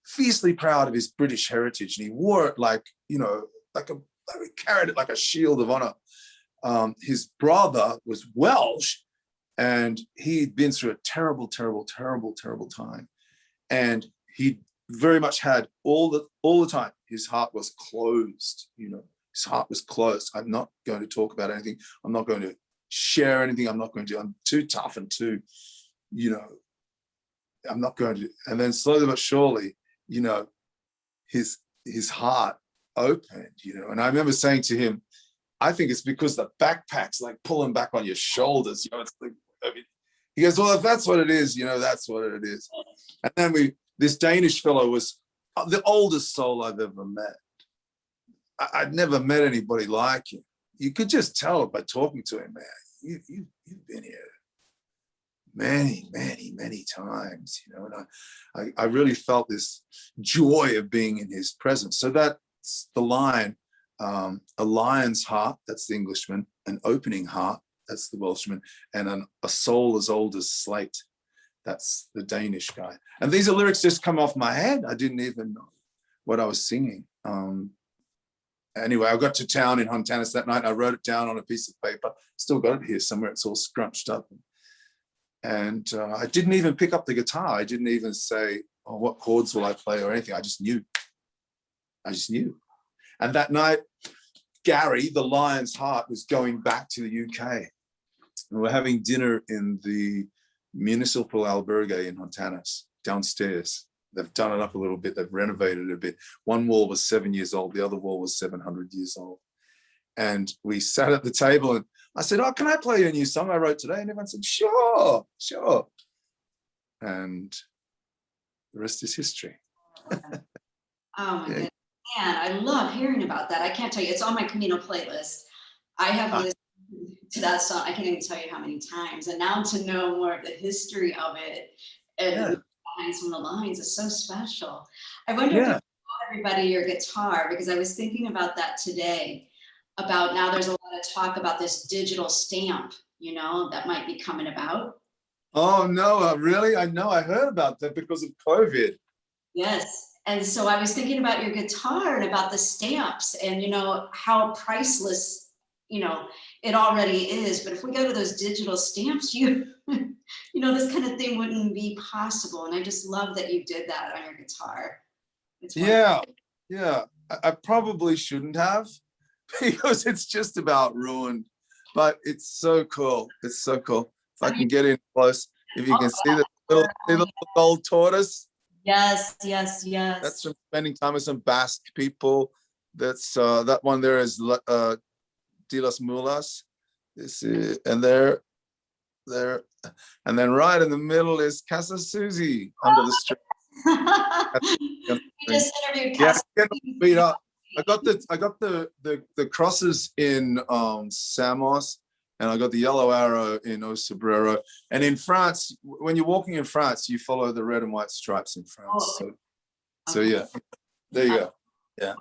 [SPEAKER 2] fiercely proud of his British heritage, and he wore it like he carried it like a shield of honor. His brother was Welsh, and he'd been through a terrible time, and he very much had all the time his heart was closed. His heart was closed. I'm not going to talk about anything. I'm not going to share anything. I'm too tough and too, I'm not going to. And then slowly but surely, his heart opened, and I remember saying to him, I think it's because the backpack's like pulling back on your shoulders. It's like, he goes, well, if that's what it is, that's what it is. And then this Danish fellow was the oldest soul I've ever met. I'd never met anybody like him. You could just tell by talking to him, man, you've been here many times, and I really felt this joy of being in his presence. So that's the line, a lion's heart, that's the Englishman, an opening heart, that's the Welshman, and a soul as old as slate, that's the Danish guy. And these are lyrics just come off my head. I didn't even know what I was singing. Anyway, I got to town in Hontanas that night. I wrote it down on a piece of paper. Still got it here somewhere. It's all scrunched up. And I didn't even pick up the guitar. I didn't even say, oh, what chords will I play or anything. I just knew. And that night, Gary, the lion's heart, was going back to the UK. And we're having dinner in the municipal albergue in Hontanas, downstairs. They've done it up a little bit. They've renovated it a bit. One wall was 7 years old. The other wall was 700 years old. And we sat at the table and I said, oh, can I play you a new song I wrote today? And everyone said, sure. And the rest is history.
[SPEAKER 1] Oh my goodness. Man, I love hearing about that. I can't tell you. It's on my Camino playlist. I have listened to that song. I can't even tell you how many times. And now to know more of the history of it and behind some of the lines is so special. I wonder if you taught everybody your guitar, because I was thinking about that today. About now there's a lot of talk about this digital stamp, that might be coming about.
[SPEAKER 2] Oh, no, really? I know. I heard about that because of COVID.
[SPEAKER 1] Yes. And so I was thinking about your guitar and about the stamps and, how priceless, it already is. But if we go to those digital stamps, this kind of thing wouldn't be possible. And I just love that you did that on your guitar.
[SPEAKER 2] Yeah. I probably shouldn't have, because it's just about ruined, but it's so cool. It's so cool. If I can get in close, if you can see the little gold tortoise.
[SPEAKER 1] Yes.
[SPEAKER 2] That's from spending time with some Basque people. That's that one there is De las Mulas. This is, and there, and then right in the middle is Casa Susie under the street.
[SPEAKER 1] You just interviewed Casa.
[SPEAKER 2] Beat up. I got the crosses in Samos, and I got the yellow arrow in Osabrero. And in France, when you're walking in France, you follow the red and white stripes in France. So yeah, there you go. Yeah.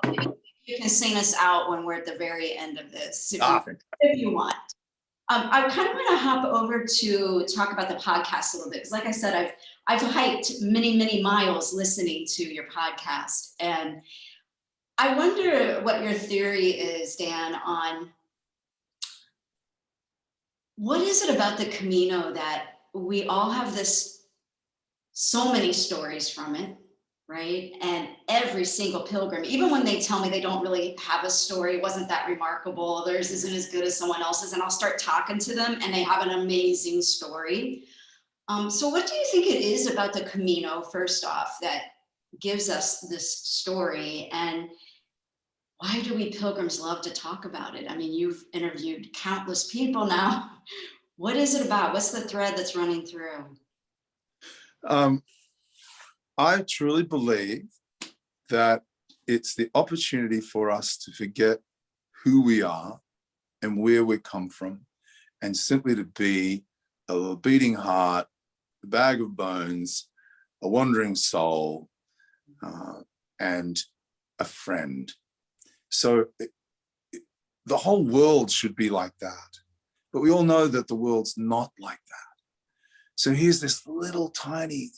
[SPEAKER 1] You can sing us out when we're at the very end of this, if you want. I kind of want to hop over to talk about the podcast a little bit, because like I said, I've hiked many, many miles listening to your podcast. And I wonder what your theory is, Dan, on what is it about the Camino that we all have so many stories from it, right? And every single pilgrim, even when they tell me they don't really have a story, it wasn't that remarkable, theirs isn't as good as someone else's, and I'll start talking to them and they have an amazing story. So what do you think it is about the Camino, first off, that gives us this story? And why do we pilgrims love to talk about it? I mean, you've interviewed countless people now. What is it about? What's the thread that's running through?
[SPEAKER 2] I truly believe that it's the opportunity for us to forget who we are and where we come from, and simply to be a beating heart, a bag of bones, a wandering soul, and a friend. So the whole world should be like that. But we all know that the world's not like that. So here's this little tiny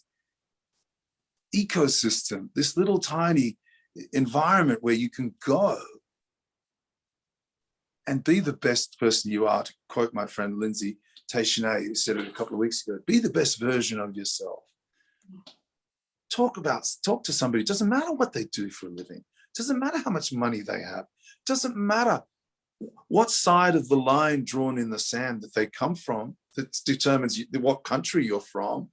[SPEAKER 2] ecosystem, this little tiny environment where you can go and be the best person you are, to quote my friend Lindsay Teixeira, who said it a couple of weeks ago. Be the best version of yourself. Talk to somebody. It doesn't matter what they do for a living. It doesn't matter how much money they have. It doesn't matter what side of the line drawn in the sand that they come from that determines what country you're from.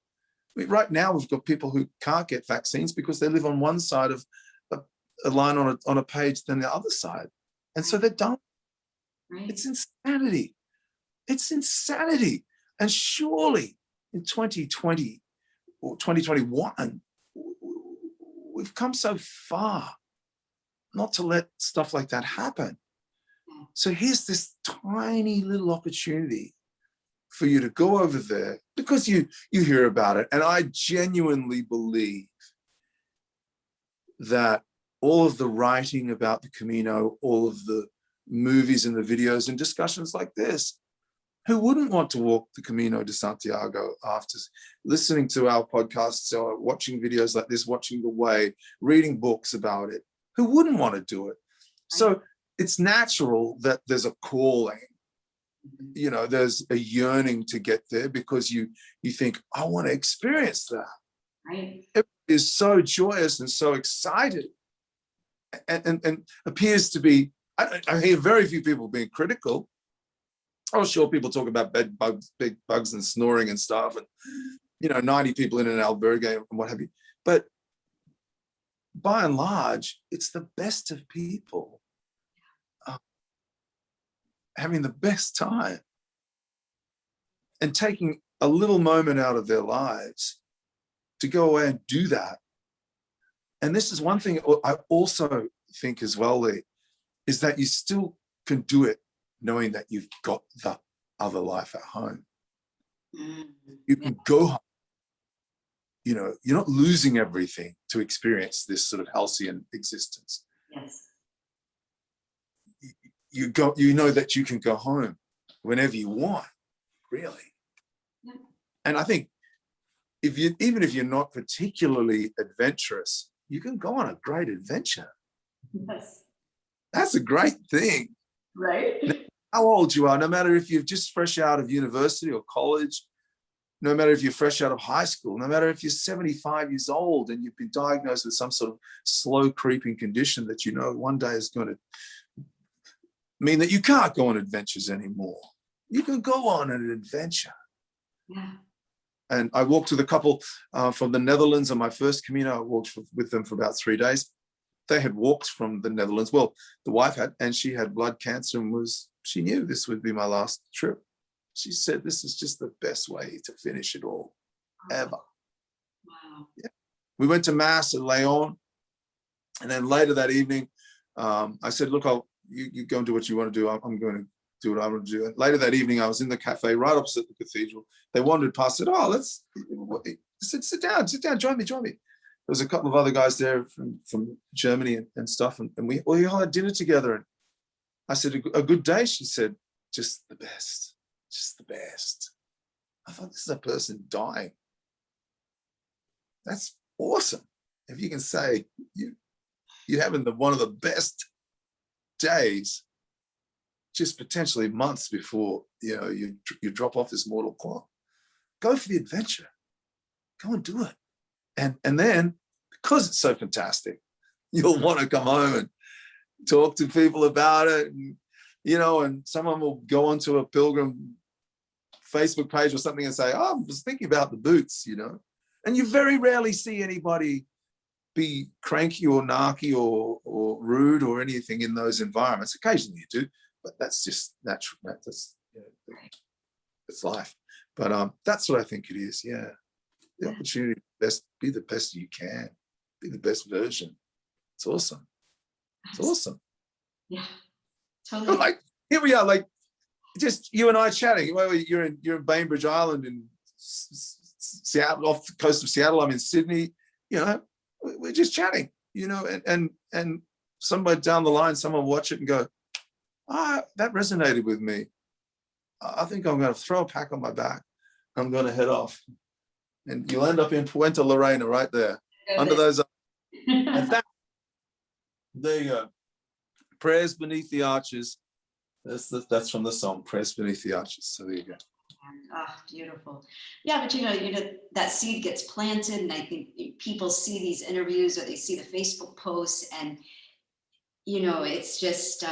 [SPEAKER 2] I mean, right now, we've got people who can't get vaccines because they live on one side of a line on a page than the other side. And so they're done. Right. It's insanity. It's insanity. And surely in 2020 or 2021, we've come so far not to let stuff like that happen. So here's this tiny little opportunity for you to go over there, because you hear about it. And I genuinely believe that all of the writing about the Camino, all of the movies and the videos and discussions like this, who wouldn't want to walk the Camino de Santiago after listening to our podcasts or watching videos like this, watching The Way, reading books about it? Who wouldn't want to do it? So it's natural that there's a calling. You know, there's a yearning to get there because you think, I want to experience that. Right. It is so joyous and so excited, and appears to be. I hear very few people being critical. Oh, sure, people talk about big bugs and snoring and stuff, and 90 people in an albergue and what have you. But by and large, it's the best of people having the best time and taking a little moment out of their lives to go away and do that. And this is one thing I also think as well, Lee, is that you still can do it knowing that you've got the other life at home. You can go home. You're not losing everything to experience this sort of halcyon existence. Yes. You know that you can go home whenever you want, really. Yeah. And I think even if you're not particularly adventurous, you can go on a great adventure. Yes. That's a great thing. Right. How old you are, no matter if you're just fresh out of university or college, no matter if you're fresh out of high school, no matter if you're 75 years old and you've been diagnosed with some sort of slow creeping condition that one day is going to mean that you can't go on adventures anymore. You can go on an adventure. Yeah. And I walked with a couple from the Netherlands on my first Camino. I walked with them for about 3 days. They had walked from the Netherlands. Well, the wife had, and she had blood cancer and she knew this would be my last trip. She said, this is just the best way to finish it all, ever. Wow. Yeah. We went to Mass at Leon. And then later that evening, I said, look, you go and do what you want to do. I'm going to do what I want to do. And later that evening, I was in the cafe right opposite the cathedral. They wandered past, said, sit down, join me. There was a couple of other guys there from Germany and stuff. And we all had dinner together. And I said, a good day? She said, just the best. just the best. I thought, this is a person dying. That's awesome. If you can say you're having one of the best days, just potentially months before you drop off this mortal coil. Go for the adventure. Go and do it. And then, because it's so fantastic, you'll want to come home and talk to people about it. And, and someone will go onto a Pilgrim Facebook page or something and say, oh, I was thinking about the boots, And you very rarely see anybody be cranky or narky or rude or anything in those environments. Occasionally you do, but that's just natural. That's it's life. But that's what I think it is. Yeah, the opportunity to be the best you can, be the best version. It's awesome. It's awesome.
[SPEAKER 1] Yeah, totally.
[SPEAKER 2] Like here we are, like just you and I chatting. Well, you're in Bainbridge Island in Seattle, off the coast of Seattle. I'm in Sydney. We're just chatting. And somebody down the line, someone watch it and go, that resonated with me. I think I'm going to throw a pack on my back. I'm going to head off. And you'll end up in Puente Lorena right there, under those. And there you go. Prayers Beneath the Arches. That's from the song, Prayers Beneath the Arches. So there you go.
[SPEAKER 1] Beautiful. Yeah, but that seed gets planted, and I think people see these interviews or they see the Facebook posts, and it's just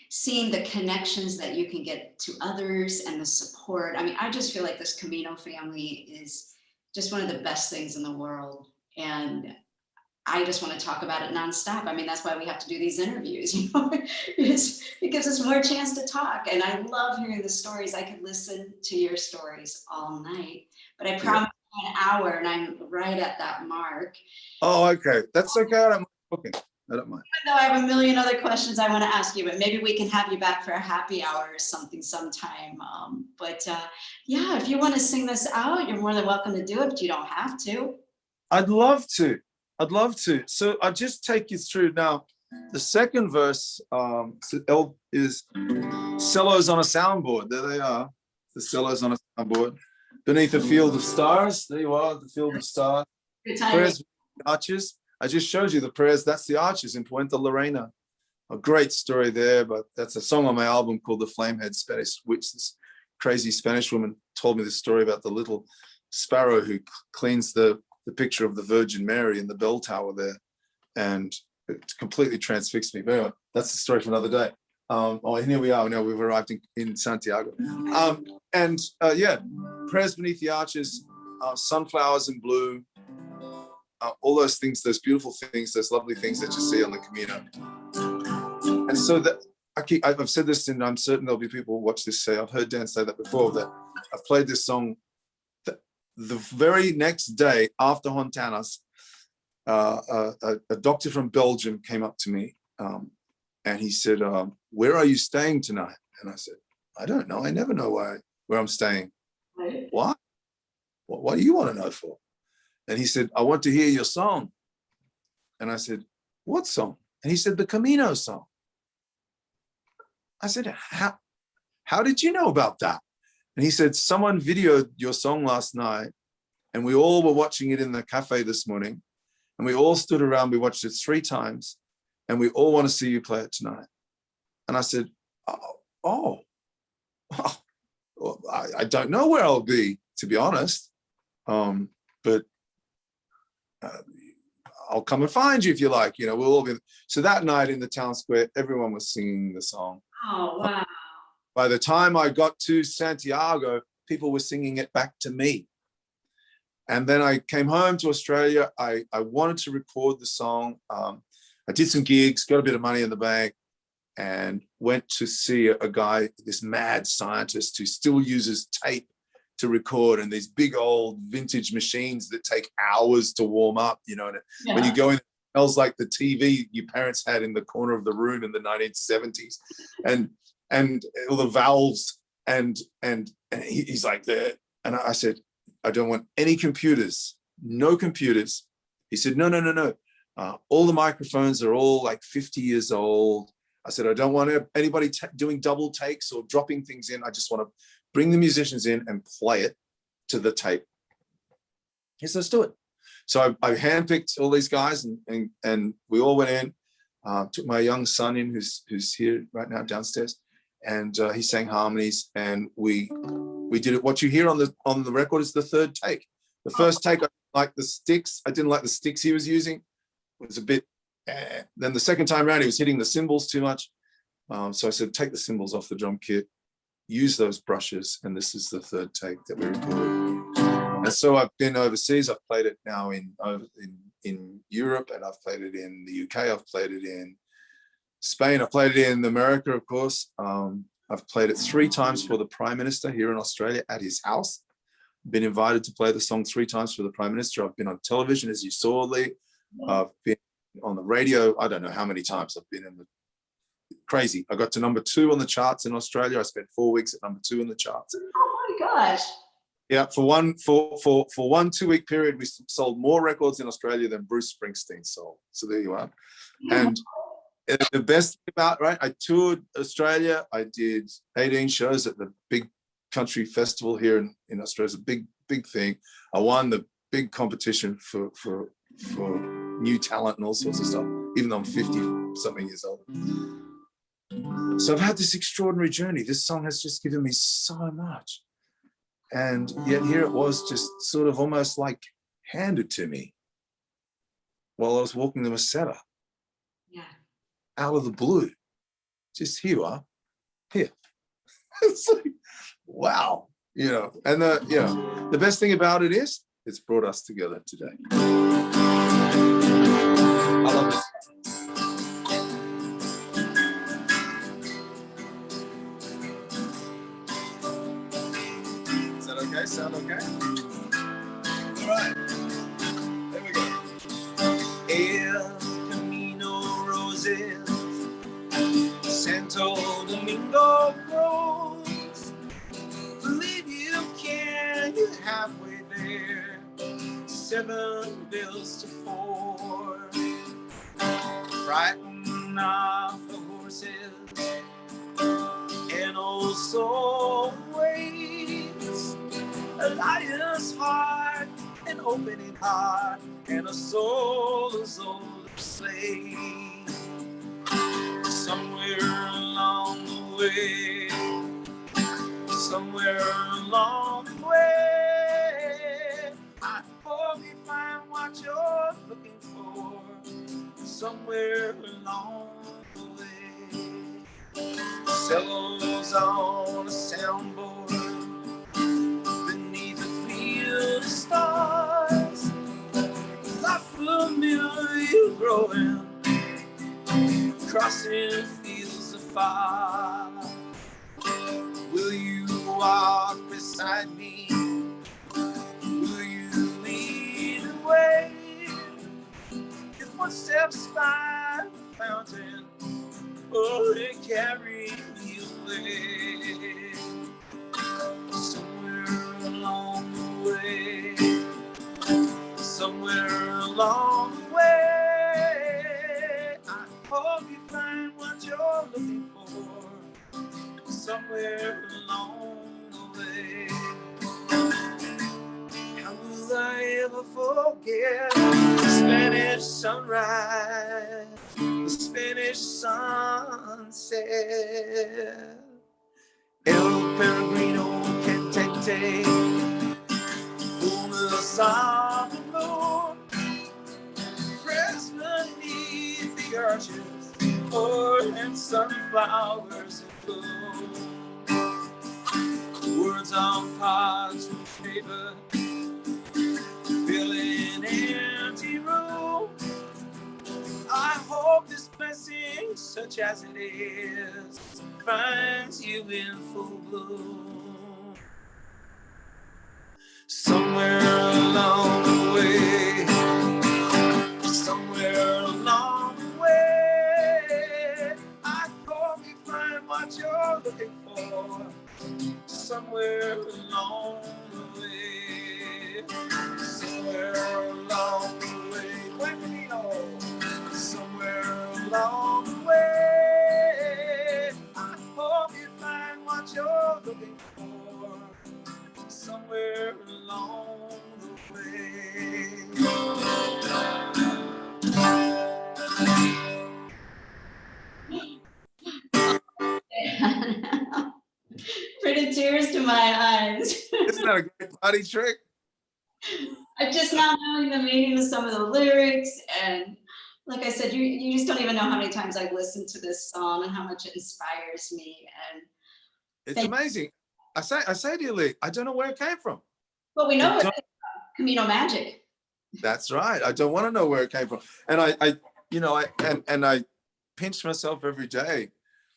[SPEAKER 1] seeing the connections that you can get to others and the support. I mean, I just feel like this Camino family is just one of the best things in the world, and I just want to talk about it nonstop. I mean, that's why we have to do these interviews, it gives us more chance to talk. And I love hearing the stories. I could listen to your stories all night, but I promised an hour, and I'm right at that mark.
[SPEAKER 2] Oh, okay. That's okay. I don't mind.
[SPEAKER 1] Even though I have a million other questions I want to ask you, but maybe we can have you back for a happy hour or something sometime. Yeah, if you want to sing this out, you're more than welcome to do it, but you don't have to.
[SPEAKER 2] I'd love to. So I'll just take you through now. The second verse is cellos on a soundboard. There they are, the cellos on a soundboard. Beneath a field of stars. There you are, the field of stars. Prayers, arches. I just showed you the prayers. That's the arches in Puente Lorena. A great story there, but that's a song on my album called The Flamehead Spanish Witch. This crazy Spanish woman told me this story about the little sparrow who cleans the picture of the Virgin Mary in the bell tower there, and it completely transfixed me. But anyway, that's the story for another day. Here we are. Now we've arrived in Santiago. Prayers Beneath the Arches, sunflowers in blue, all those things, those beautiful things, those lovely things that you see on the Camino. And so that I've said this, and I'm certain there'll be people who watch this say, I've heard Dan say that before, that I've played this song. The very next day after Hontanas, a doctor from Belgium came up to me, and he said, where are you staying tonight? And I said, I don't know. I never know where I'm staying. Right. What do you want to know for? And he said, I want to hear your song. And I said, what song? And he said, the Camino song. I said, how did you know about that? And he said, someone videoed your song last night, and we all were watching it in the cafe this morning, and we all stood around, we watched it 3 times, and we all want to see you play it tonight. And I said, well, I don't know where I'll be, to be honest, but I'll come and find you if you like. We'll all be. So that night in the town square, everyone was singing the song.
[SPEAKER 1] Oh, wow.
[SPEAKER 2] By the time I got to Santiago, people were singing it back to me. And then I came home to Australia. I wanted to record the song. I did some gigs, got a bit of money in the bank, and went to see a guy, this mad scientist who still uses tape to record, and these big old vintage machines that take hours to warm up, when you go in, it smells like the TV your parents had in the corner of the room in the 1970s. And all the valves, and he's like there. And I said, I don't want any computers, no computers. He said, no. All the microphones are all like 50 years old. I said, I don't want anybody doing double takes or dropping things in. I just want to bring the musicians in and play it to the tape. He said, let's do it. So I handpicked all these guys, and we all went in. Took my young son in, who's here right now downstairs, and he sang harmonies, and we did it. What you hear on the record is the third take. The first take, I didn't like the sticks. I didn't like the sticks he was using. It was a bit. Then the second time around, he was hitting the cymbals too much. So I said, take the cymbals off the drum kit, use those brushes, and this is the third take that we recorded. And so I've been overseas. I've played it now in Europe, and I've played it in the UK. I've played it in Spain. I've played it in America, of course. I've played it 3 times for the Prime Minister here in Australia at his house. Been invited to play the song 3 times for the Prime Minister. I've been on television, as you saw, Lee. I've been on the radio. I don't know how many times I've been in the crazy. I got to number 2 on the charts in Australia. I spent 4 weeks at number 2 in the charts.
[SPEAKER 1] Oh my gosh.
[SPEAKER 2] Yeah, for one 2-week period, we sold more records in Australia than Bruce Springsteen sold. So there you are. And the best thing about, right, I toured Australia. I did 18 shows at the big country festival here in Australia. It's a big thing. I won the big competition for new talent and all sorts of stuff, even though I'm 50-something years old. So I've had this extraordinary journey. This song has just given me so much. And yet here it was, just sort of almost like handed to me while I was walking the Meseta.
[SPEAKER 1] Yeah.
[SPEAKER 2] Out of the blue. Just here you are. Here. It's like, wow. You know, and the best thing about it is it's brought us together today. I love this. Okay, sound okay? All right, there we go. El Camino roses, Santo Domingo grows. Believe you can, you're halfway there. 7 bills to 4. Frighten off the horses, and also waits. A lion's heart, an opening heart, and a soul as old as slave. Somewhere along the way, somewhere along the way, I hope you find what you're looking for. Somewhere along the way, cellos on a soundboard. The stars, La Familia growing, crossing fields afar. Will you walk beside me? Will you lead the way? Your footsteps find the fountain, oh, they carry me away. Somewhere along the way, somewhere along the way, I hope you find what you're looking for. Somewhere along the way. How will I ever forget the Spanish sunrise, the Spanish sunset? El Peregrino Cantante, fullness of the moon, pressed beneath the arches, oh, and sunflowers in bloom. Words on parchment paper, fill an empty room. I hope this blessing, such as it is, finds you in full bloom. Somewhere along the way, somewhere along the way, I hope you find what you're looking for. Somewhere along the way, somewhere along the way, My Camino. Somewhere along the way, I hope you find what you're looking for.
[SPEAKER 1] tears to my eyes.
[SPEAKER 2] Isn't that a great party trick?
[SPEAKER 1] I'm just not knowing the meaning of some of the lyrics. And like I said, you just don't even know how many times I've listened to this song and how much it inspires me. And
[SPEAKER 2] It's amazing. I say to you, Lee, I don't know where it came from.
[SPEAKER 1] well, we know it's Camino magic.
[SPEAKER 2] That's right. I don't want to know where it came from. And I pinch myself every day.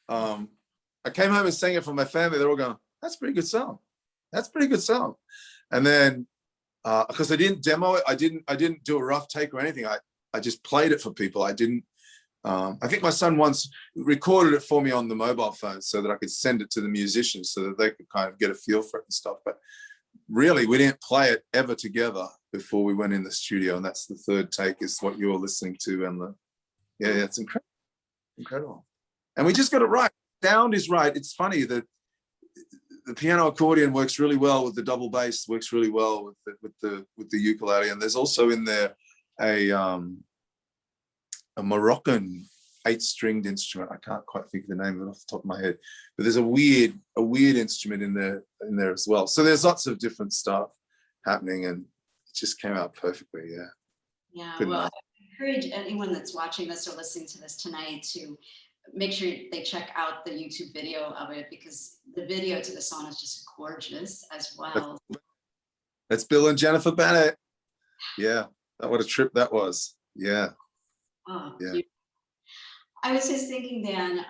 [SPEAKER 2] I came home and sang it for my family. They're all going, that's a pretty good song. That's a pretty good song. And then, because I didn't demo it, I didn't do a rough take or anything. I just played it for people. I didn't, I think my son once recorded it for me on the mobile phone so that I could send it to the musicians so that they could kind of get a feel for it and stuff. But really, we didn't play it ever together before we went in the studio. And that's the third take is what you're listening to. And it's incredible. Incredible. And we just got it right. Sound is right. It's funny that the piano accordion works really well with the double bass, works really well with the ukulele. And there's also in there a Moroccan 8-stringed instrument. I can't quite think of the name of it off the top of my head, but there's a weird instrument in there as well. So there's lots of different stuff happening, and it just came out perfectly.
[SPEAKER 1] Yeah. Well, I encourage anyone that's watching this or listening to this tonight to make sure they check out the YouTube video of it, because the video to the song is just gorgeous as well.
[SPEAKER 2] That's Bill and Jennifer Bennett. Yeah. What a trip that was. Yeah.
[SPEAKER 1] Oh,
[SPEAKER 2] yeah.
[SPEAKER 1] I was just thinking, Dan,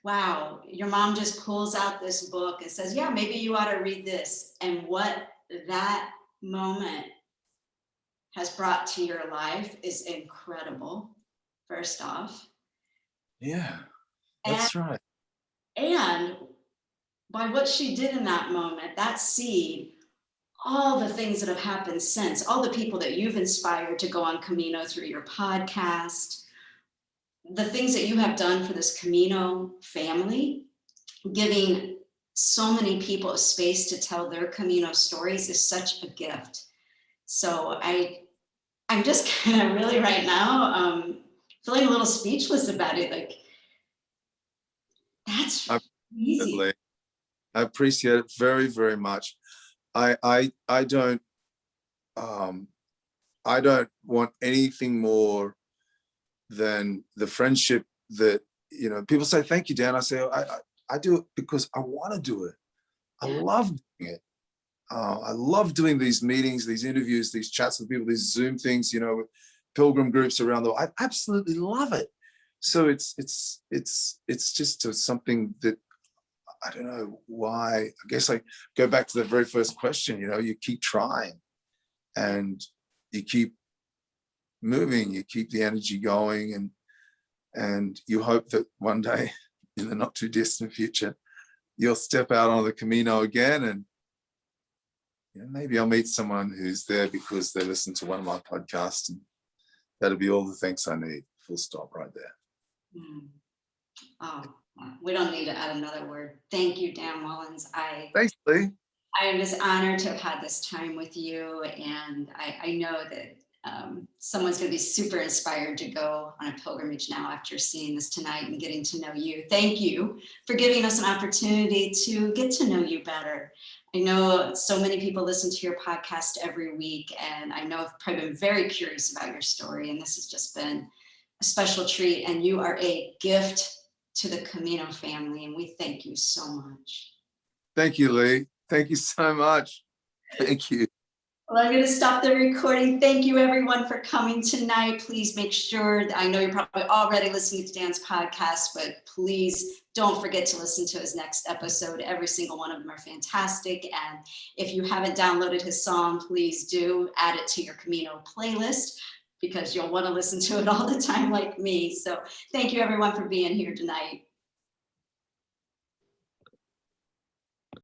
[SPEAKER 1] wow, your mom just pulls out this book and says, yeah, maybe you ought to read this. And what that moment has brought to your life is incredible, first off.
[SPEAKER 2] Yeah, that's right.
[SPEAKER 1] And by what she did in that moment, that seed, all the things that have happened since, all the people that you've inspired to go on Camino through your podcast, the things that you have done for this Camino family, giving so many people a space to tell their Camino stories is such a gift. So I'm just kind of really right now feeling a little speechless about it. Like, that's easy.
[SPEAKER 2] I appreciate it very, very much. I don't want anything more than the friendship that, people say, thank you, Dan. I say, I do it because I want to do it. I love doing it. I love doing these meetings, these interviews, these chats with people, these Zoom things, with Pilgrim groups around the world. I absolutely love it. So it's just something that I don't know why. I guess I go back to the very first question. You keep trying, and you keep moving. You keep the energy going, and you hope that one day, in the not too distant future, you'll step out on the Camino again, and maybe I'll meet someone who's there because they listen to one of my podcasts, and that'll be all the thanks I need. Full stop right there.
[SPEAKER 1] Oh, we don't need to add another word. Thank you, Dan Mullins.
[SPEAKER 2] Thanks, Lee.
[SPEAKER 1] I am just honored to have had this time with you, and I know that someone's going to be super inspired to go on a pilgrimage now after seeing this tonight and getting to know you. Thank you for giving us an opportunity to get to know you better. I know so many people listen to your podcast every week, and I know I've probably been very curious about your story, and this has just been a special treat, and you are a gift to the Camino family, and we thank you so much.
[SPEAKER 2] Thank you, Lee. Thank you so much. Thank you.
[SPEAKER 1] Well, I'm going to stop the recording. Thank you, everyone, for coming tonight. Please make sure, I know you're probably already listening to Dan's podcast, but please don't forget to listen to his next episode. Every single one of them are fantastic. And if you haven't downloaded his song, please do add it to your Camino playlist, because you'll want to listen to it all the time like me. So thank you, everyone, for being here tonight.